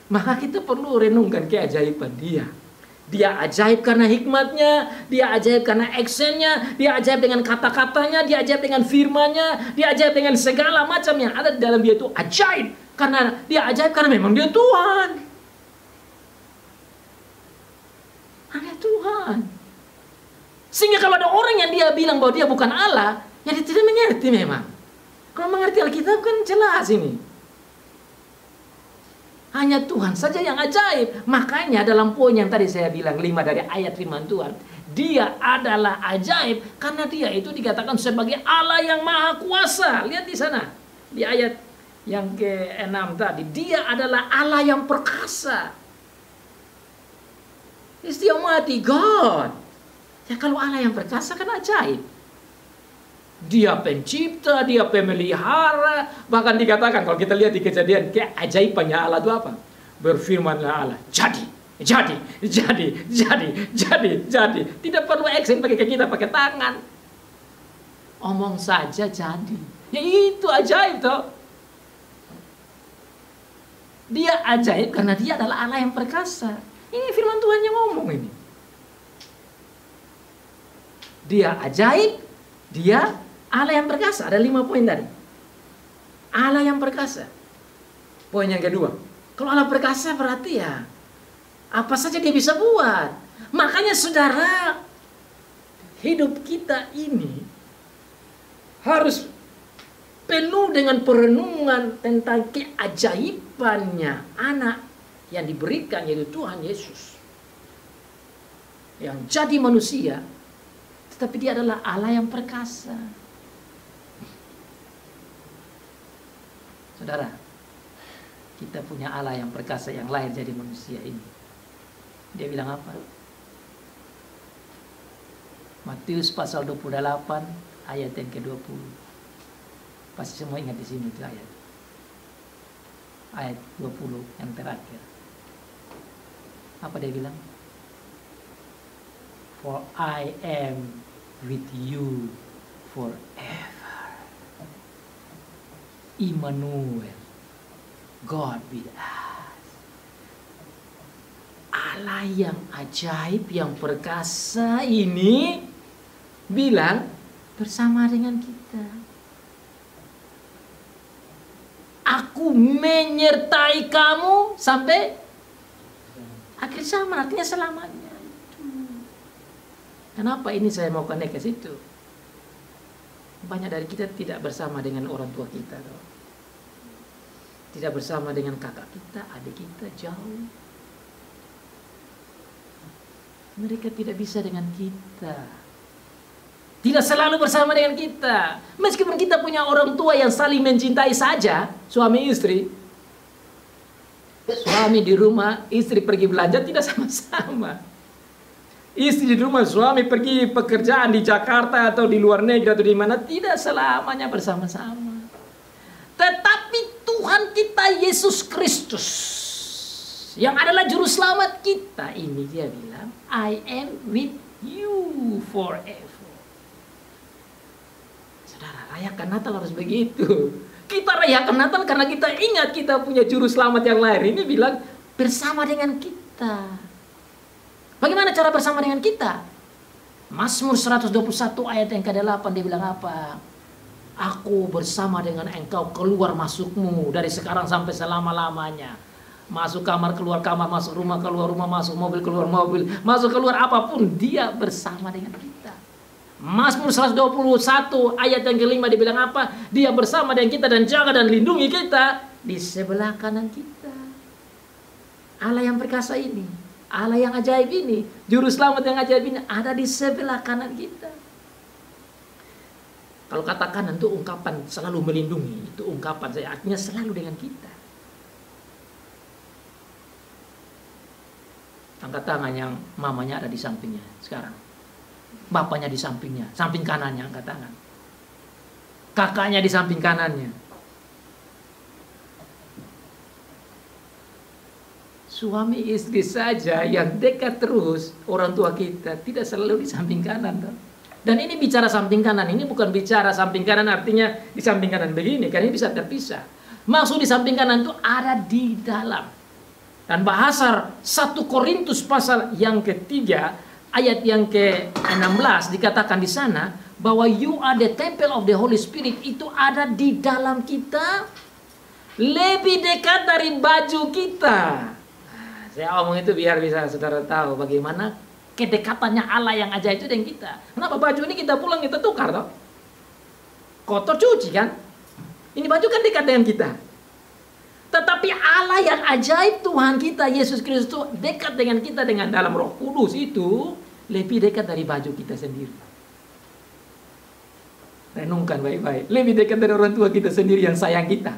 Maka kita perlu renungkan keajaiban Dia. Dia ajaib karena hikmatnya, Dia ajaib karena actionnya, Dia ajaib dengan kata-katanya, Dia ajaib dengan firman-Nya, Dia ajaib dengan segala macam yang ada di dalam Dia itu ajaib. Karena Dia ajaib karena memang Dia Tuhan. Ada Tuhan. Sehingga kalau ada orang yang dia bilang bahwa dia bukan Allah, ya dia tidak mengerti memang. Kalau mengerti Alkitab kan jelas ini. Hanya Tuhan saja yang ajaib. Makanya dalam poin yang tadi saya bilang 5 dari ayat firman Tuhan, Dia adalah ajaib karena Dia itu dikatakan sebagai Allah yang maha kuasa. Lihat di sana, di ayat yang ke-6 tadi, Dia adalah Allah yang perkasa. It's the Almighty God. Ya kalau Allah yang perkasa kan ajaib. Dia pencipta, Dia pemelihara. Bahkan dikatakan kalau kita lihat di Kejadian, keajaibannya Allah itu apa? Berfirmanlah Allah, jadi. Tidak perlu action pakai kita, pakai tangan. Omong saja jadi. Ya itu ajaib toh. Dia ajaib karena Dia adalah Allah yang perkasa. Ini firman Tuhan yang ngomong ini. Dia ajaib, Dia Allah yang perkasa. Ada 5 poin tadi. Allah yang perkasa. Poin yang kedua, kalau Allah perkasa berarti ya apa saja Dia bisa buat. Makanya saudara, hidup kita ini harus penuh dengan perenungan tentang keajaibannya anak yang diberikan, yaitu Tuhan Yesus. Yang jadi manusia, tetapi Dia adalah Allah yang perkasa. Saudara, kita punya Allah yang perkasa yang lahir jadi manusia ini. Dia bilang apa? Matius pasal 28 ayat yang ke-20. Pasti semua ingat di sini itu ayat. Ayat 20 yang terakhir. Apa dia bilang? For I am with you forever. Immanuel, God with us. Allah yang ajaib, yang perkasa ini bilang bersama dengan kita. Aku menyertai kamu sampai akhir zaman, artinya selamanya. Kenapa ini saya mau connect ke situ? Banyak dari kita tidak bersama dengan orang tua kita, tidak bersama dengan kakak kita, adik kita, jauh. Mereka tidak bisa dengan kita, tidak selalu bersama dengan kita. Meskipun kita punya orang tua yang saling mencintai saja, suami istri. Suami di rumah, istri pergi belanja tidak sama-sama. Istri di rumah, suami pergi pekerjaan di Jakarta atau di luar negeri atau di mana, tidak selamanya bersama-sama. Tetapi Tuhan kita Yesus Kristus yang adalah juru selamat kita ini, Dia bilang, I am with you forever. Saudara, rayakan Natal harus begitu. Kita rayakan Natal karena kita ingat kita punya juru selamat yang lahir. Ini bilang bersama dengan kita. Bagaimana cara bersama dengan kita? Mazmur 121 ayat yang ke-8 dia bilang apa? Aku bersama dengan engkau keluar masukmu dari sekarang sampai selama-lamanya. Masuk kamar, keluar kamar, masuk rumah, keluar rumah, masuk mobil, keluar mobil, masuk keluar apapun, Dia bersama dengan kita. Mazmur 121 ayat yang ke-5 dia bilang apa? Dia bersama dengan kita dan jaga dan lindungi kita di sebelah kanan kita. Allah yang perkasa ini, Allah yang ajaib ini, juru selamat yang ajaib ini ada di sebelah kanan kita. Kalau kata kanan itu ungkapan selalu melindungi, itu ungkapan saya artinya selalu dengan kita. Angkat tangan yang mamanya ada di sampingnya sekarang. Bapaknya di sampingnya, samping kanannya angkat tangan. Kakaknya di samping kanannya. Suami istri saja yang dekat terus, orang tua kita tidak selalu di samping kanan. Dan ini bicara samping kanan, ini bukan bicara samping kanan artinya di samping kanan begini, karena ini bisa terpisah. Maksud di samping kanan itu ada di dalam. Dan bahasa 1 Korintus pasal yang ketiga ayat yang ke-16 dikatakan di sana bahwa you are the temple of the Holy Spirit, itu ada di dalam kita lebih dekat dari baju kita. Saya omong itu biar bisa saudara tahu bagaimana kedekatannya Allah yang ajaib itu dengan kita. Kenapa baju ini kita pulang kita tukar toh? Kotor cuci kan? Ini baju kan dekat dengan kita. Tetapi Allah yang ajaib, Tuhan kita Yesus Kristus dekat dengan kita dengan dalam Roh Kudus itu lebih dekat dari baju kita sendiri. Renungkan baik-baik. Lebih dekat dari orang tua kita sendiri yang sayang kita.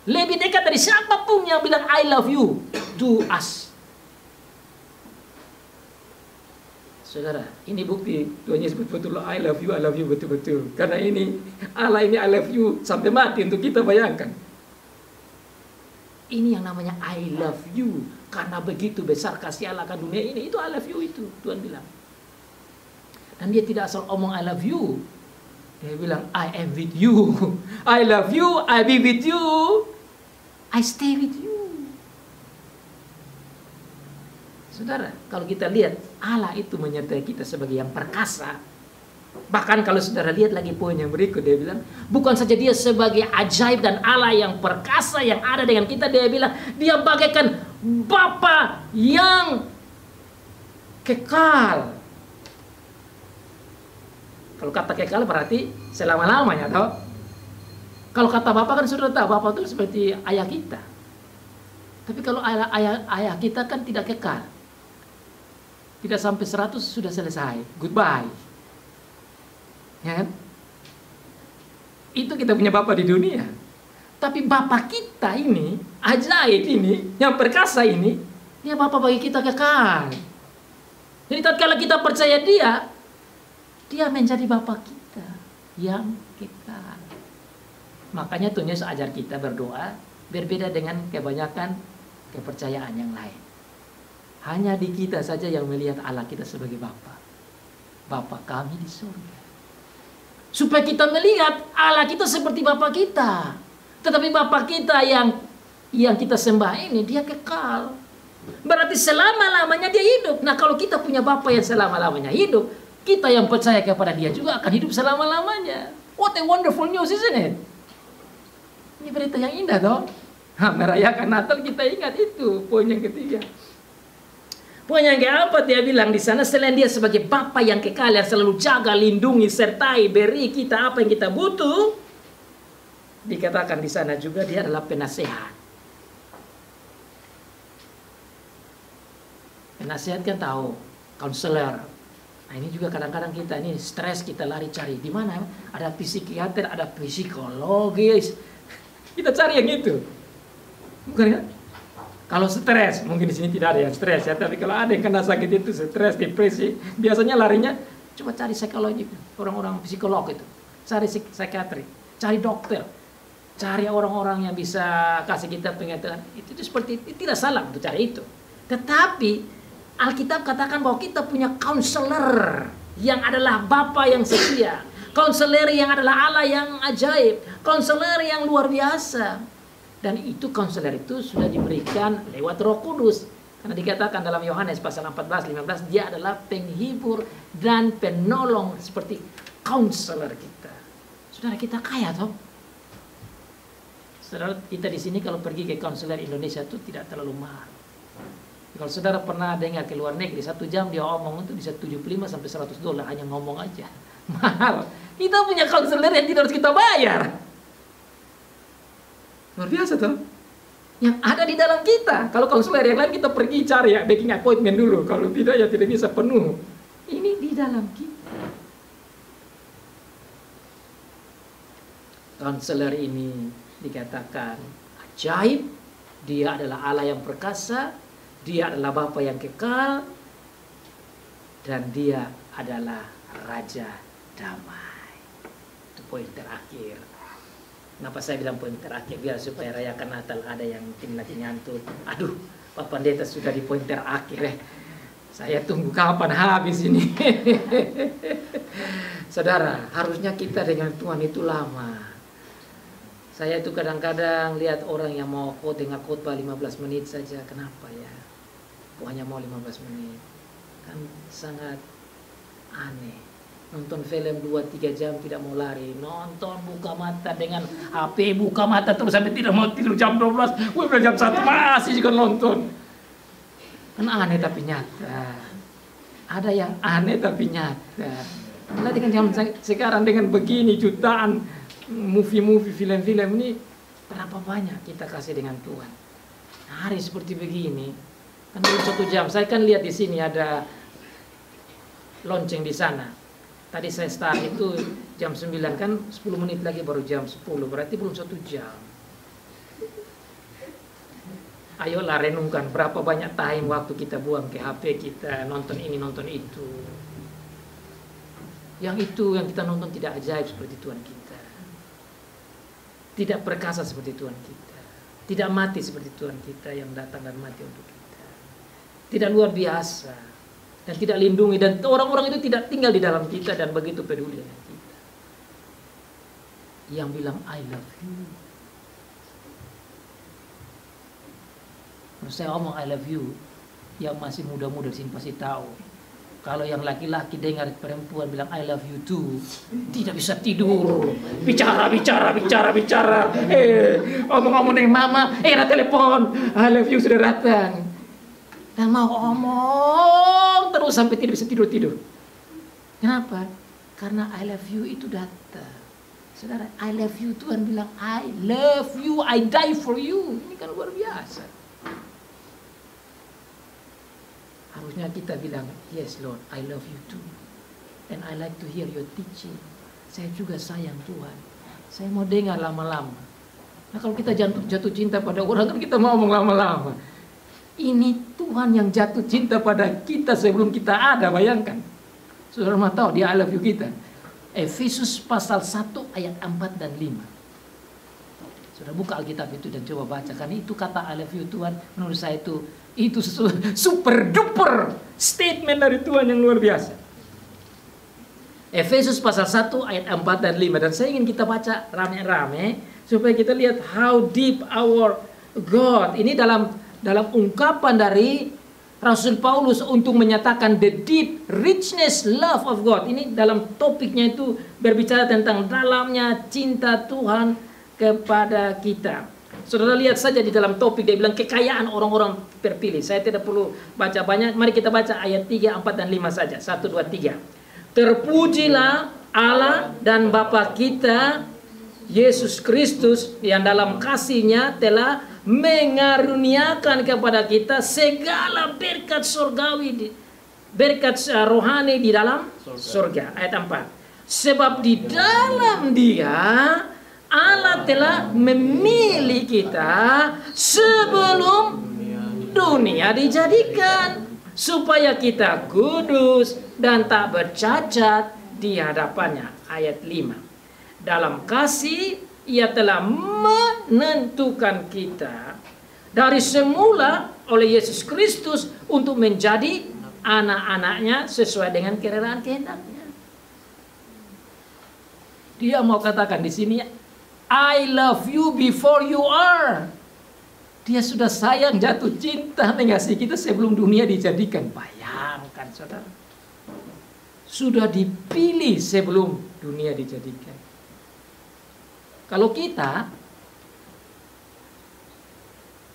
Lebih dekat dari siapapun yang bilang I love you to us. Saudara, ini bukti Tuhan Yesus betul-betul I love you betul-betul. Karena ini Allah ini I love you sampai mati untuk kita, bayangkan. Ini yang namanya I love you. Karena begitu besar kasih Allah ke dunia ini. Itu I love you itu Tuhan bilang. Dan dia tidak asal omong I love you. Dia bilang I am with you. I love you, I be with you, I stay with you. Saudara, kalau kita lihat Allah itu menyertai kita sebagai yang perkasa. Bahkan kalau saudara lihat lagi poin yang berikut, dia bilang bukan saja dia sebagai ajaib dan Allah yang perkasa yang ada dengan kita, dia bilang dia bagaikan Bapa yang kekal. Kalau kata kekal berarti selama-lamanya toh. Kalau kata Bapa kan sudah tahu, Bapa itu seperti ayah kita. Tapi kalau ayah kita kan tidak kekal. Tidak sampai 100 sudah selesai. Goodbye. Ya kan? Itu kita punya Bapa di dunia. Tapi Bapa kita ini, ajaib ini, yang perkasa ini, dia Bapa bagi kita kekal. Jadi tatkala kita percaya dia menjadi Bapa kita yang kekal. Makanya Tuhan Yesus ajar kita berdoa berbeda dengan kebanyakan kepercayaan yang lain. Hanya di kita saja yang melihat Allah kita sebagai Bapa. Bapa kami di surga. Supaya kita melihat Allah kita seperti Bapa kita. Tetapi Bapa kita yang kita sembah ini dia kekal. Berarti selama-lamanya dia hidup. Nah, kalau kita punya Bapa yang selama-lamanya hidup, kita yang percaya kepada dia juga akan hidup selama-lamanya. What a wonderful news, isn't it? Ini berita yang indah toh. Merayakan Natal kita ingat itu, poin yang ketiga. Poin yang keempat dia bilang di sana, selain dia sebagai Bapa yang kekal yang selalu jaga, lindungi, sertai, beri kita apa yang kita butuh, dikatakan di sana juga dia adalah penasehat. Penasehat kan tahu, konselor. Nah, ini juga kadang-kadang kita ini stres, kita lari cari di mana ada psikiater, ada psikologis. Kita cari yang itu. Bukan ya? Kalau stres, mungkin di sini tidak ada yang stres ya, tapi kalau ada yang kena sakit itu stres, depresi, biasanya larinya coba cari psikologi, orang-orang psikolog itu, cari psikiatri, cari dokter, cari orang-orang yang bisa kasih kita pengetahuan. Itu seperti itu, tidak salah untuk cari itu. Tetapi Alkitab katakan bahwa kita punya counselor yang adalah Bapa yang setia, counselor yang adalah Allah yang ajaib, counselor yang luar biasa. Dan itu konselor itu sudah diberikan lewat Roh Kudus. Karena dikatakan dalam Yohanes pasal 14-15, dia adalah penghibur dan penolong seperti konselor kita. Saudara, kita kaya toh. Saudara, kita di sini kalau pergi ke konselor Indonesia itu tidak terlalu mahal. Kalau saudara pernah dengar ke luar negeri, 1 jam dia omong itu bisa $75 sampai $100 hanya ngomong aja. Mahal. Kita punya konselor yang tidak harus kita bayar. Luar biasa tuh. Yang ada di dalam kita. Kalau konselor yang lain kita pergi cari ya, making appointment dulu. Kalau tidak ya tidak bisa penuh. Ini di dalam kita. Konselor ini dikatakan ajaib. Dia adalah Allah yang perkasa. Dia adalah Bapa yang kekal. Dan dia adalah Raja Damai. Itu poin terakhir. Kenapa saya bilang poin terakhir? Biar supaya rayakan Natal ada yang mungkin lagi ngantuk. Aduh, Pak Pendeta sudah di poin terakhir. Saya tunggu kapan habis ini. Saudara, harusnya kita dengan Tuhan itu lama. Saya itu kadang-kadang lihat orang yang mau dengar khotbah 15 menit saja. Kenapa ya? Kok hanya mau 15 menit? Kan sangat aneh. Nonton film 2-3 jam tidak mau lari. Nonton buka mata dengan HP, buka mata terus sampai tidak mau tidur jam 12. Udah jam 1 masih juga nonton. Kan aneh tapi nyata. Ada yang aneh tapi nyata. Nah, dengan zaman sekarang dengan begini jutaan movie-movie, film-film ini, berapa banyak kita kasih dengan Tuhan. Hari seperti begini, kan belum 1 jam. Saya kan lihat di sini ada lonceng di sana. Tadi saya start itu jam 9, kan 10 menit lagi baru jam 10, berarti belum 1 jam. Ayolah renungkan berapa banyak time waktu kita buang ke HP kita, nonton ini, nonton itu. Yang itu yang kita nonton tidak ajaib seperti Tuhan kita. Tidak perkasa seperti Tuhan kita. Tidak mati seperti Tuhan kita yang datang dan mati untuk kita. Tidak luar biasa. Dan tidak lindungi. Dan orang-orang itu tidak tinggal di dalam kita dan begitu peduli dengan kita. Yang bilang I love you. Kalau saya ngomong I love you, yang masih muda-muda di sini pasti tahu. Kalau yang laki-laki dengar perempuan bilang I love you too, tidak bisa tidur. Bicara. Ngomong-ngomong dengan mama, ada telepon, I love you sudah datang. Dan mau ngomong terus sampai tidak bisa tidur. Kenapa? Karena I love you itu datang. Saudara, I love you, Tuhan bilang I love you, I die for you. Ini kan luar biasa. Harusnya kita bilang, yes Lord, I love you too. And I like to hear your teaching. Saya juga sayang Tuhan. Saya mau dengar lama-lama. Nah kalau kita jatuh cinta pada orang, kan kita mau ngomong lama-lama. Ini Tuhan yang jatuh cinta pada kita sebelum kita ada, bayangkan. Saudara mau tahu dia I love you kita. Efesus pasal 1 ayat 4 dan 5. Sudah buka Alkitab itu dan coba baca. Karena itu kata I love you Tuhan, menurut saya itu super duper statement dari Tuhan yang luar biasa. Efesus pasal 1 ayat 4 dan 5. Dan saya ingin kita baca rame-rame supaya kita lihat how deep our God. Ini dalam ungkapan dari Rasul Paulus untuk menyatakan the deep richness love of God. Ini dalam topiknya itu berbicara tentang dalamnya cinta Tuhan kepada kita. Saudara lihat saja di dalam topik dia bilang kekayaan orang-orang terpilih. Saya tidak perlu baca banyak. Mari kita baca ayat 3, 4 dan 5 saja. 1, 2, 3. Terpujilah Allah dan Bapa kita Yesus Kristus yang dalam kasih-Nya telah mengaruniakan kepada kita segala berkat surgawi, berkat rohani di dalam surga. Ayat 4. Sebab di dalam Dia Allah telah memilih kita sebelum dunia dijadikan, supaya kita kudus dan tak bercacat di hadapannya. Ayat 5. Dalam kasih Ia telah menentukan kita dari semula oleh Yesus Kristus untuk menjadi anak-anaknya sesuai dengan kerelaan kehendak-Nya. Dia mau katakan di sini, I love you before you are. Dia sudah sayang, jatuh cinta, mengasihi kita sebelum dunia dijadikan. Bayangkan saudara. Sudah dipilih sebelum dunia dijadikan. Kalau kita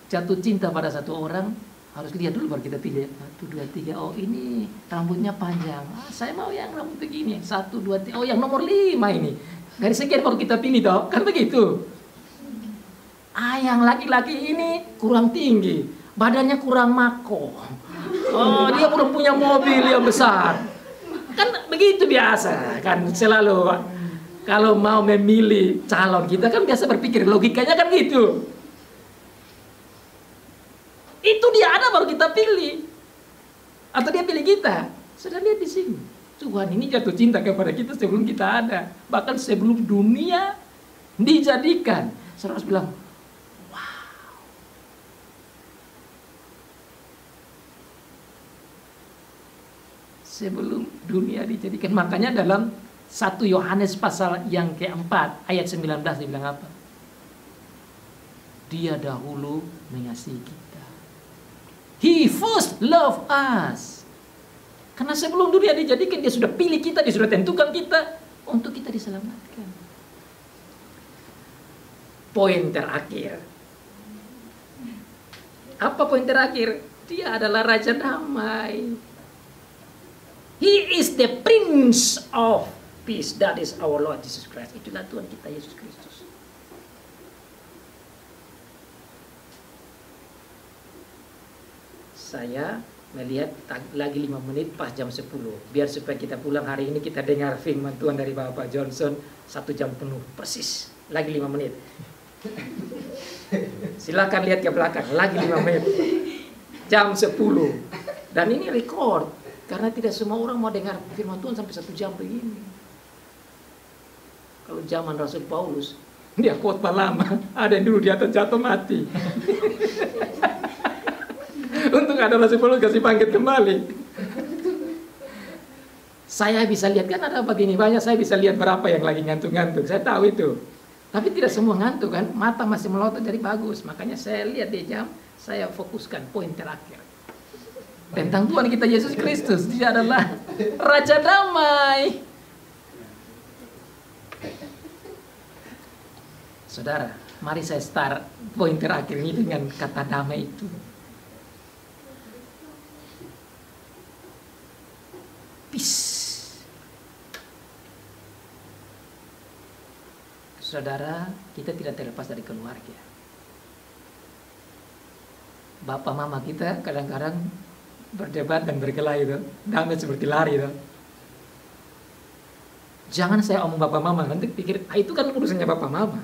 jatuh cinta pada satu orang, harus lihat dulu baru kita pilih. 1, 2, 3, oh ini rambutnya panjang. Saya mau yang rambut begini. 1, 2, 3, oh yang nomor 5 ini. Dari sekian baru kita pilih toh, kan begitu. Yang laki-laki ini kurang tinggi, badannya kurang mako. Oh, dia belum punya mobil yang besar. Kan begitu biasa, kan selalu kalau mau memilih calon kita kan biasa berpikir logikanya kan gitu. Itu dia ada baru kita pilih. Atau dia pilih kita. Sudah lihat di sini. Tuhan ini jatuh cinta kepada kita sebelum kita ada. Bahkan sebelum dunia dijadikan. Saudara bilang, wow. Sebelum dunia dijadikan. Makanya dalam 1 Yohanes pasal yang keempat ayat 19 dibilang apa? Dia dahulu mengasihi kita. He first love us. Karena sebelum dunia dijadikan, dia sudah pilih kita, dia sudah tentukan kita untuk kita diselamatkan. Poin terakhir. Apa poin terakhir? Dia adalah Raja Damai. He is the Prince of Peace. That is our Lord Jesus Christ. Itulah Tuhan kita Yesus Kristus. Saya melihat lagi 5 menit pas jam 10. Biar supaya kita pulang hari ini kita dengar firman Tuhan dari Bapak Johnson 1 jam penuh. Persis. Lagi 5 menit. Silakan lihat ke belakang. Lagi 5 menit. Jam 10. Dan ini record. Karena tidak semua orang mau dengar firman Tuhan sampai 1 jam begini. Kalau zaman Rasul Paulus, dia khotbah lama. Ada yang dulu di atas jatuh mati. Untuk ada Rasul Paulus kasih bangkit kembali. Saya bisa lihat, kan ada begini banyak, saya bisa lihat berapa yang lagi ngantuk-ngantuk. Saya tahu itu. Tapi tidak semua ngantuk kan, mata masih melotot jadi bagus. Makanya saya lihat di jam, saya fokuskan poin terakhir. Tentang Tuhan kita Yesus Kristus. Dia adalah Raja Damai. Saudara, mari saya start poin terakhir ini dengan kata damai itu. Peace. Saudara, kita tidak terlepas dari keluarga. Bapak mama kita kadang-kadang berdebat dan berkelahi itu. Damai seperti lari itu. Jangan saya omong bapak mama, nanti pikir itu kan urusannya bapak mama.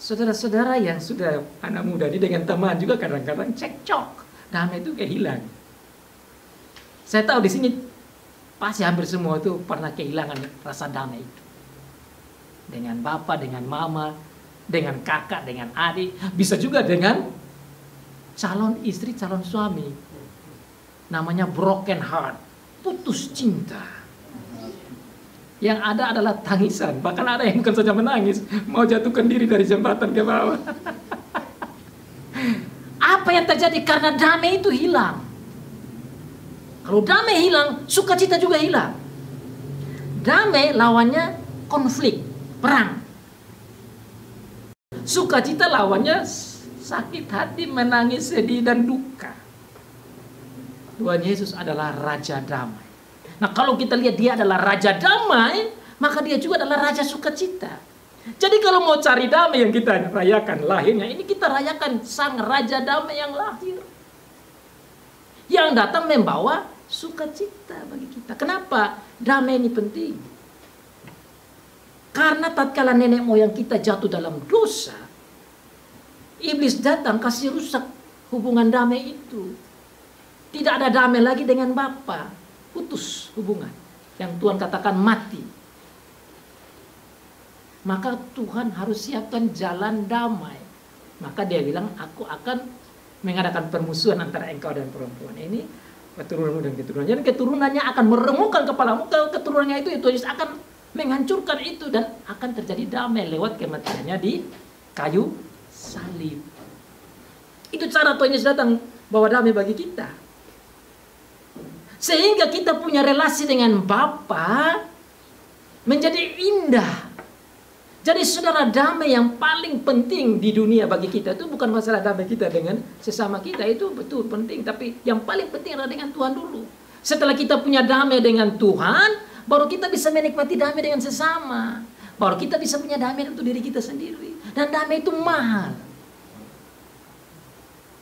Saudara-saudara yang sudah anak muda ini dengan teman juga kadang-kadang cekcok. Damai itu kehilangan. Saya tahu di sini pasti hampir semua itu pernah kehilangan rasa damai itu. Dengan bapak, dengan mama, dengan kakak, dengan adik. Bisa juga dengan calon istri, calon suami. Namanya broken heart. Putus cinta. Yang ada adalah tangisan. Bahkan ada yang bukan saja menangis, mau jatuhkan diri dari jembatan ke bawah. Apa yang terjadi? Karena damai itu hilang. Kalau damai hilang, sukacita juga hilang. Damai lawannya konflik, perang. Sukacita lawannya sakit hati, menangis, sedih, dan duka. Tuhan Yesus adalah Raja Damai. Nah, kalau kita lihat dia adalah Raja Damai, maka dia juga adalah Raja Sukacita. Jadi kalau mau cari damai yang kita rayakan lahirnya, ini kita rayakan sang Raja Damai yang lahir. Yang datang membawa sukacita bagi kita. Kenapa damai ini penting? Karena tatkala nenek moyang kita jatuh dalam dosa, iblis datang kasih rusak hubungan damai itu. Tidak ada damai lagi dengan Bapa. Putus hubungan. Yang Tuhan katakan mati. Maka Tuhan harus siapkan jalan damai. Maka dia bilang, aku akan mengadakan permusuhan antara engkau dan perempuan ini, keturunanmu dan keturunannya. Dan keturunannya akan meremukkan kepalamu. Keturunannya itu Yesus akan menghancurkan itu. Dan akan terjadi damai lewat kematiannya di kayu salib. Itu cara Tuhan Yesus datang bawa damai bagi kita. Sehingga kita punya relasi dengan Bapa menjadi indah. Jadi saudara, damai yang paling penting di dunia bagi kita itu bukan masalah damai kita dengan sesama kita. Itu betul penting. Tapi yang paling penting adalah dengan Tuhan dulu. Setelah kita punya damai dengan Tuhan, baru kita bisa menikmati damai dengan sesama. Baru kita bisa punya damai untuk diri kita sendiri. Dan damai itu mahal.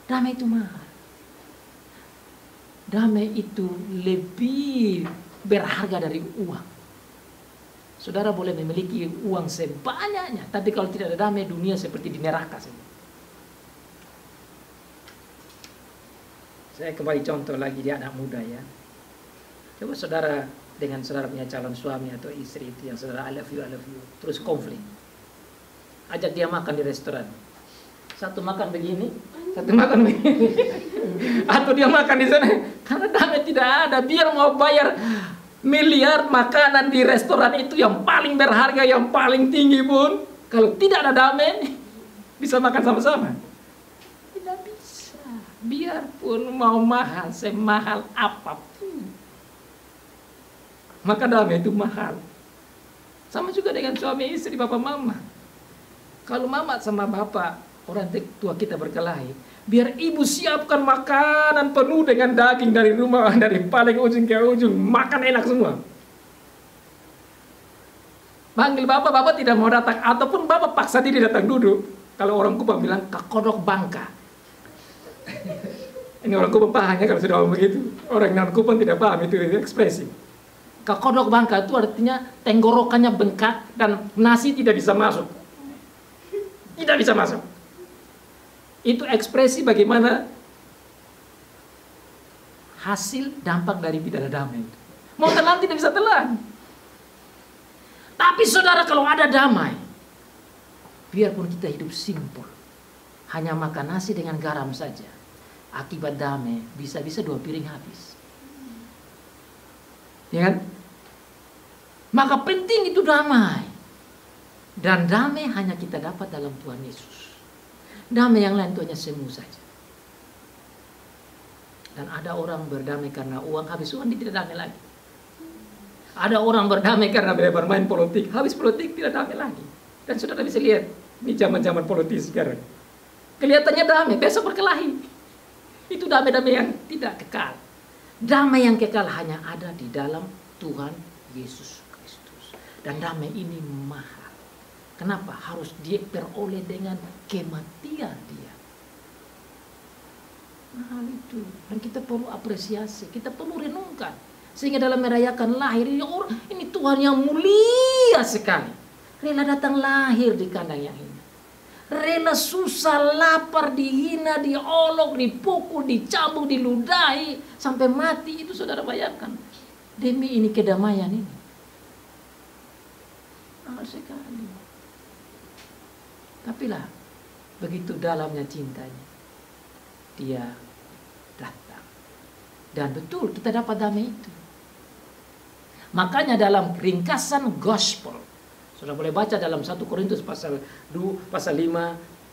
Damai itu mahal. Damai itu lebih berharga dari uang. Saudara boleh memiliki uang sebanyaknya, tapi kalau tidak ada damai, dunia seperti di neraka saja. Saya kembali contoh lagi di anak muda ya. Coba saudara dengan saudara punya calon suami atau istri itu yang saudara I love you, terus konflik. Ajak dia makan di restoran. Satu makan begini, satu makan begini. Atau dia makan di sana. Karena damai tidak ada. Biar mau bayar miliar makanan di restoran itu yang paling berharga, yang paling tinggi pun, kalau tidak ada damai, bisa makan sama-sama. Biarpun mau mahal, semahal apapun, maka damai itu mahal. Sama juga dengan suami istri, bapak mama. Kalau mama sama bapak, orang tua kita berkelahi, biar ibu siapkan makanan penuh dengan daging dari rumah, dari paling ujung ke ujung, makan enak semua. Panggil bapak, bapak tidak mau datang, ataupun bapak paksa diri datang duduk. Kalau orang Kupang bilang, kakodok bangka. Ini orang Kupang pahamnya kalau sudah ngomong begitu. Orang non Kupang tidak paham itu ekspresi. Kakodok bangka itu artinya tenggorokannya bengkak dan nasi tidak bisa masuk. Tidak bisa masuk. Itu ekspresi bagaimana hasil dampak dari pidana damai. Mau telan tidak bisa telan. Tapi saudara, kalau ada damai, biarpun kita hidup simpel, hanya makan nasi dengan garam saja, akibat damai bisa-bisa 2 piring habis. Ya kan? Maka penting itu damai. Dan damai hanya kita dapat dalam Tuhan Yesus. Damai yang lain itu hanya semu saja. Dan ada orang berdamai karena uang, habis uang dia tidak damai lagi. Ada orang berdamai karena bermain politik, habis politik tidak damai lagi. Dan saudara bisa lihat, ini zaman-zaman politik sekarang. Kelihatannya damai, besok berkelahi. Itu damai-damai yang tidak kekal. Damai yang kekal hanya ada di dalam Tuhan Yesus Kristus. Dan damai ini mahal. Kenapa? Harus diperoleh dengan kematian dia. Mahal itu. Dan kita perlu apresiasi, kita perlu renungkan. Sehingga dalam merayakan lahir ini Tuhan yang mulia sekali. Rela datang lahir di kandang yang ini. Rela susah, lapar, dihina, diolok, dipukul, dicambuk, diludahi, sampai mati. Itu saudara bayangkan. Demi ini kedamaian ini. Mahal sekali. Tapi lah, begitu dalamnya cintanya, dia datang. Dan betul kita dapat damai itu. Makanya dalam ringkasan gospel, sudah boleh baca dalam 1 Korintus pasal 5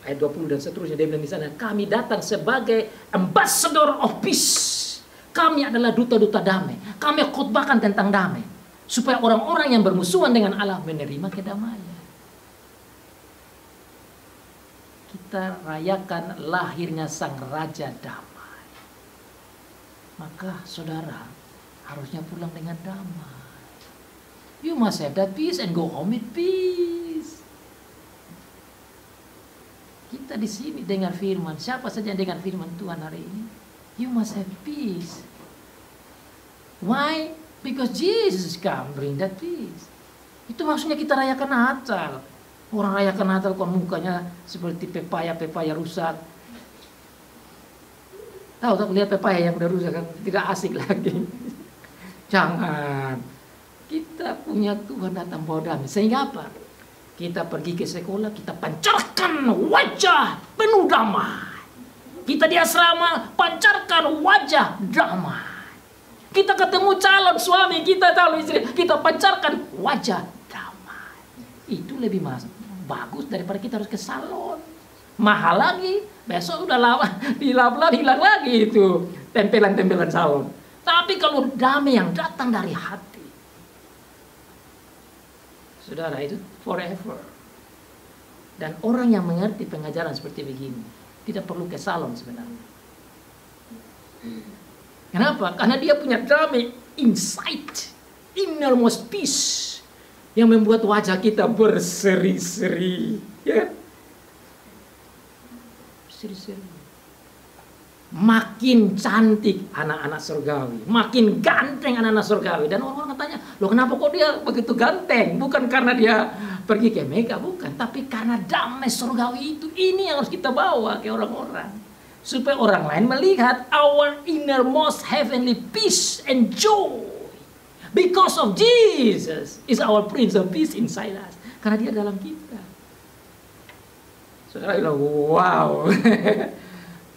ayat 20 dan seterusnya, dia bilang di sana, kami datang sebagai ambassador of peace. Kami adalah duta-duta damai. Kami khotbahkan tentang damai, supaya orang-orang yang bermusuhan dengan Allah menerima kedamaian. Kita rayakan lahirnya sang raja damai. Maka saudara harusnya pulang dengan damai. You must have that peace and go home with peace. Kita di sini dengar firman, siapa saja yang dengar firman Tuhan hari ini, you must have peace. Why? Because Jesus come bring that peace. Itu maksudnya kita rayakan Natal. Orang rayakan Natal kok mukanya seperti pepaya rusak. Tahu lihat pepaya yang udah rusak kan tidak asik lagi. Jangan. Kita punya Tuhan datang bawa damai. Sehingga apa? Kita pergi ke sekolah, kita pancarkan wajah penuh damai. Kita di asrama, pancarkan wajah damai. Kita ketemu calon suami, kita calon istri, kita pancarkan wajah damai. Itu lebih bagus daripada kita harus ke salon. Mahal lagi, besok udah lama, dilap-lap, hilang lagi itu tempelan-tempelan salon. Tapi kalau damai yang datang dari hati, saudara, itu forever. Dan orang yang mengerti pengajaran seperti begini tidak perlu ke salon sebenarnya. Kenapa? Karena dia punya damai inside, innermost peace, yang membuat wajah kita berseri-seri, ya. Berseri-seri. Makin cantik anak-anak surgawi, makin ganteng anak-anak surgawi. Dan orang-orang tanya, loh kenapa kok dia begitu ganteng? Bukan karena dia pergi ke Mega, bukan. Tapi karena damai surgawi itu, ini yang harus kita bawa ke orang-orang. Supaya orang lain melihat our innermost heavenly peace and joy. Because of Jesus is our Prince of Peace inside us. Karena dia dalam kita. Saudara bilang, wow.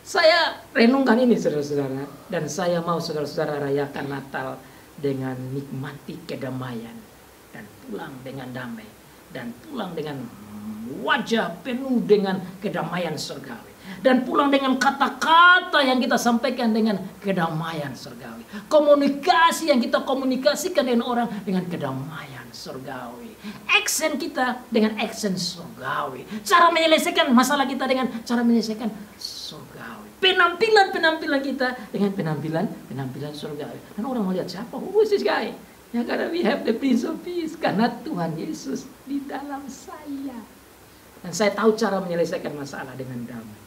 Saya renungkan ini saudara-saudara, dan saya mau saudara-saudara rayakan Natal dengan nikmati kedamaian dan pulang dengan damai dan pulang dengan wajah penuh dengan kedamaian surgawi. Dan pulang dengan kata-kata yang kita sampaikan dengan kedamaian surgawi. Komunikasi yang kita komunikasikan dengan orang dengan kedamaian surgawi. Action kita dengan action surgawi. Cara menyelesaikan masalah kita dengan cara menyelesaikan surgawi. Penampilan kita dengan penampilan surgawi. Dan orang melihat, siapa? Who is this guy? Ya, karena we have the Prince of Peace. Karena Tuhan Yesus di dalam saya. Dan saya tahu cara menyelesaikan masalah dengan damai.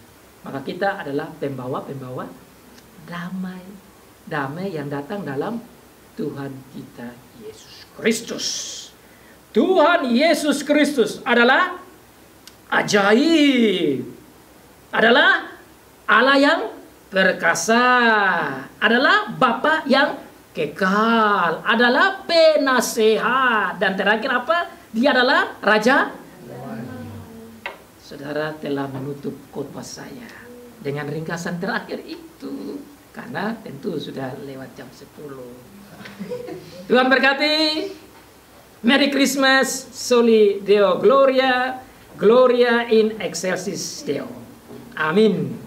Maka kita adalah pembawa-pembawa damai. Damai yang datang dalam Tuhan kita Yesus Kristus. Tuhan Yesus Kristus adalah ajaib. Adalah Allah yang perkasa. Adalah Bapa yang kekal. Adalah penasehat. Dan terakhir apa? Dia adalah Raja. Saudara telah menutup khotbah saya dengan ringkasan terakhir itu. Karena tentu sudah lewat jam 10. Tuhan berkati. Merry Christmas. Soli Deo Gloria. Gloria in excelsis Deo. Amin.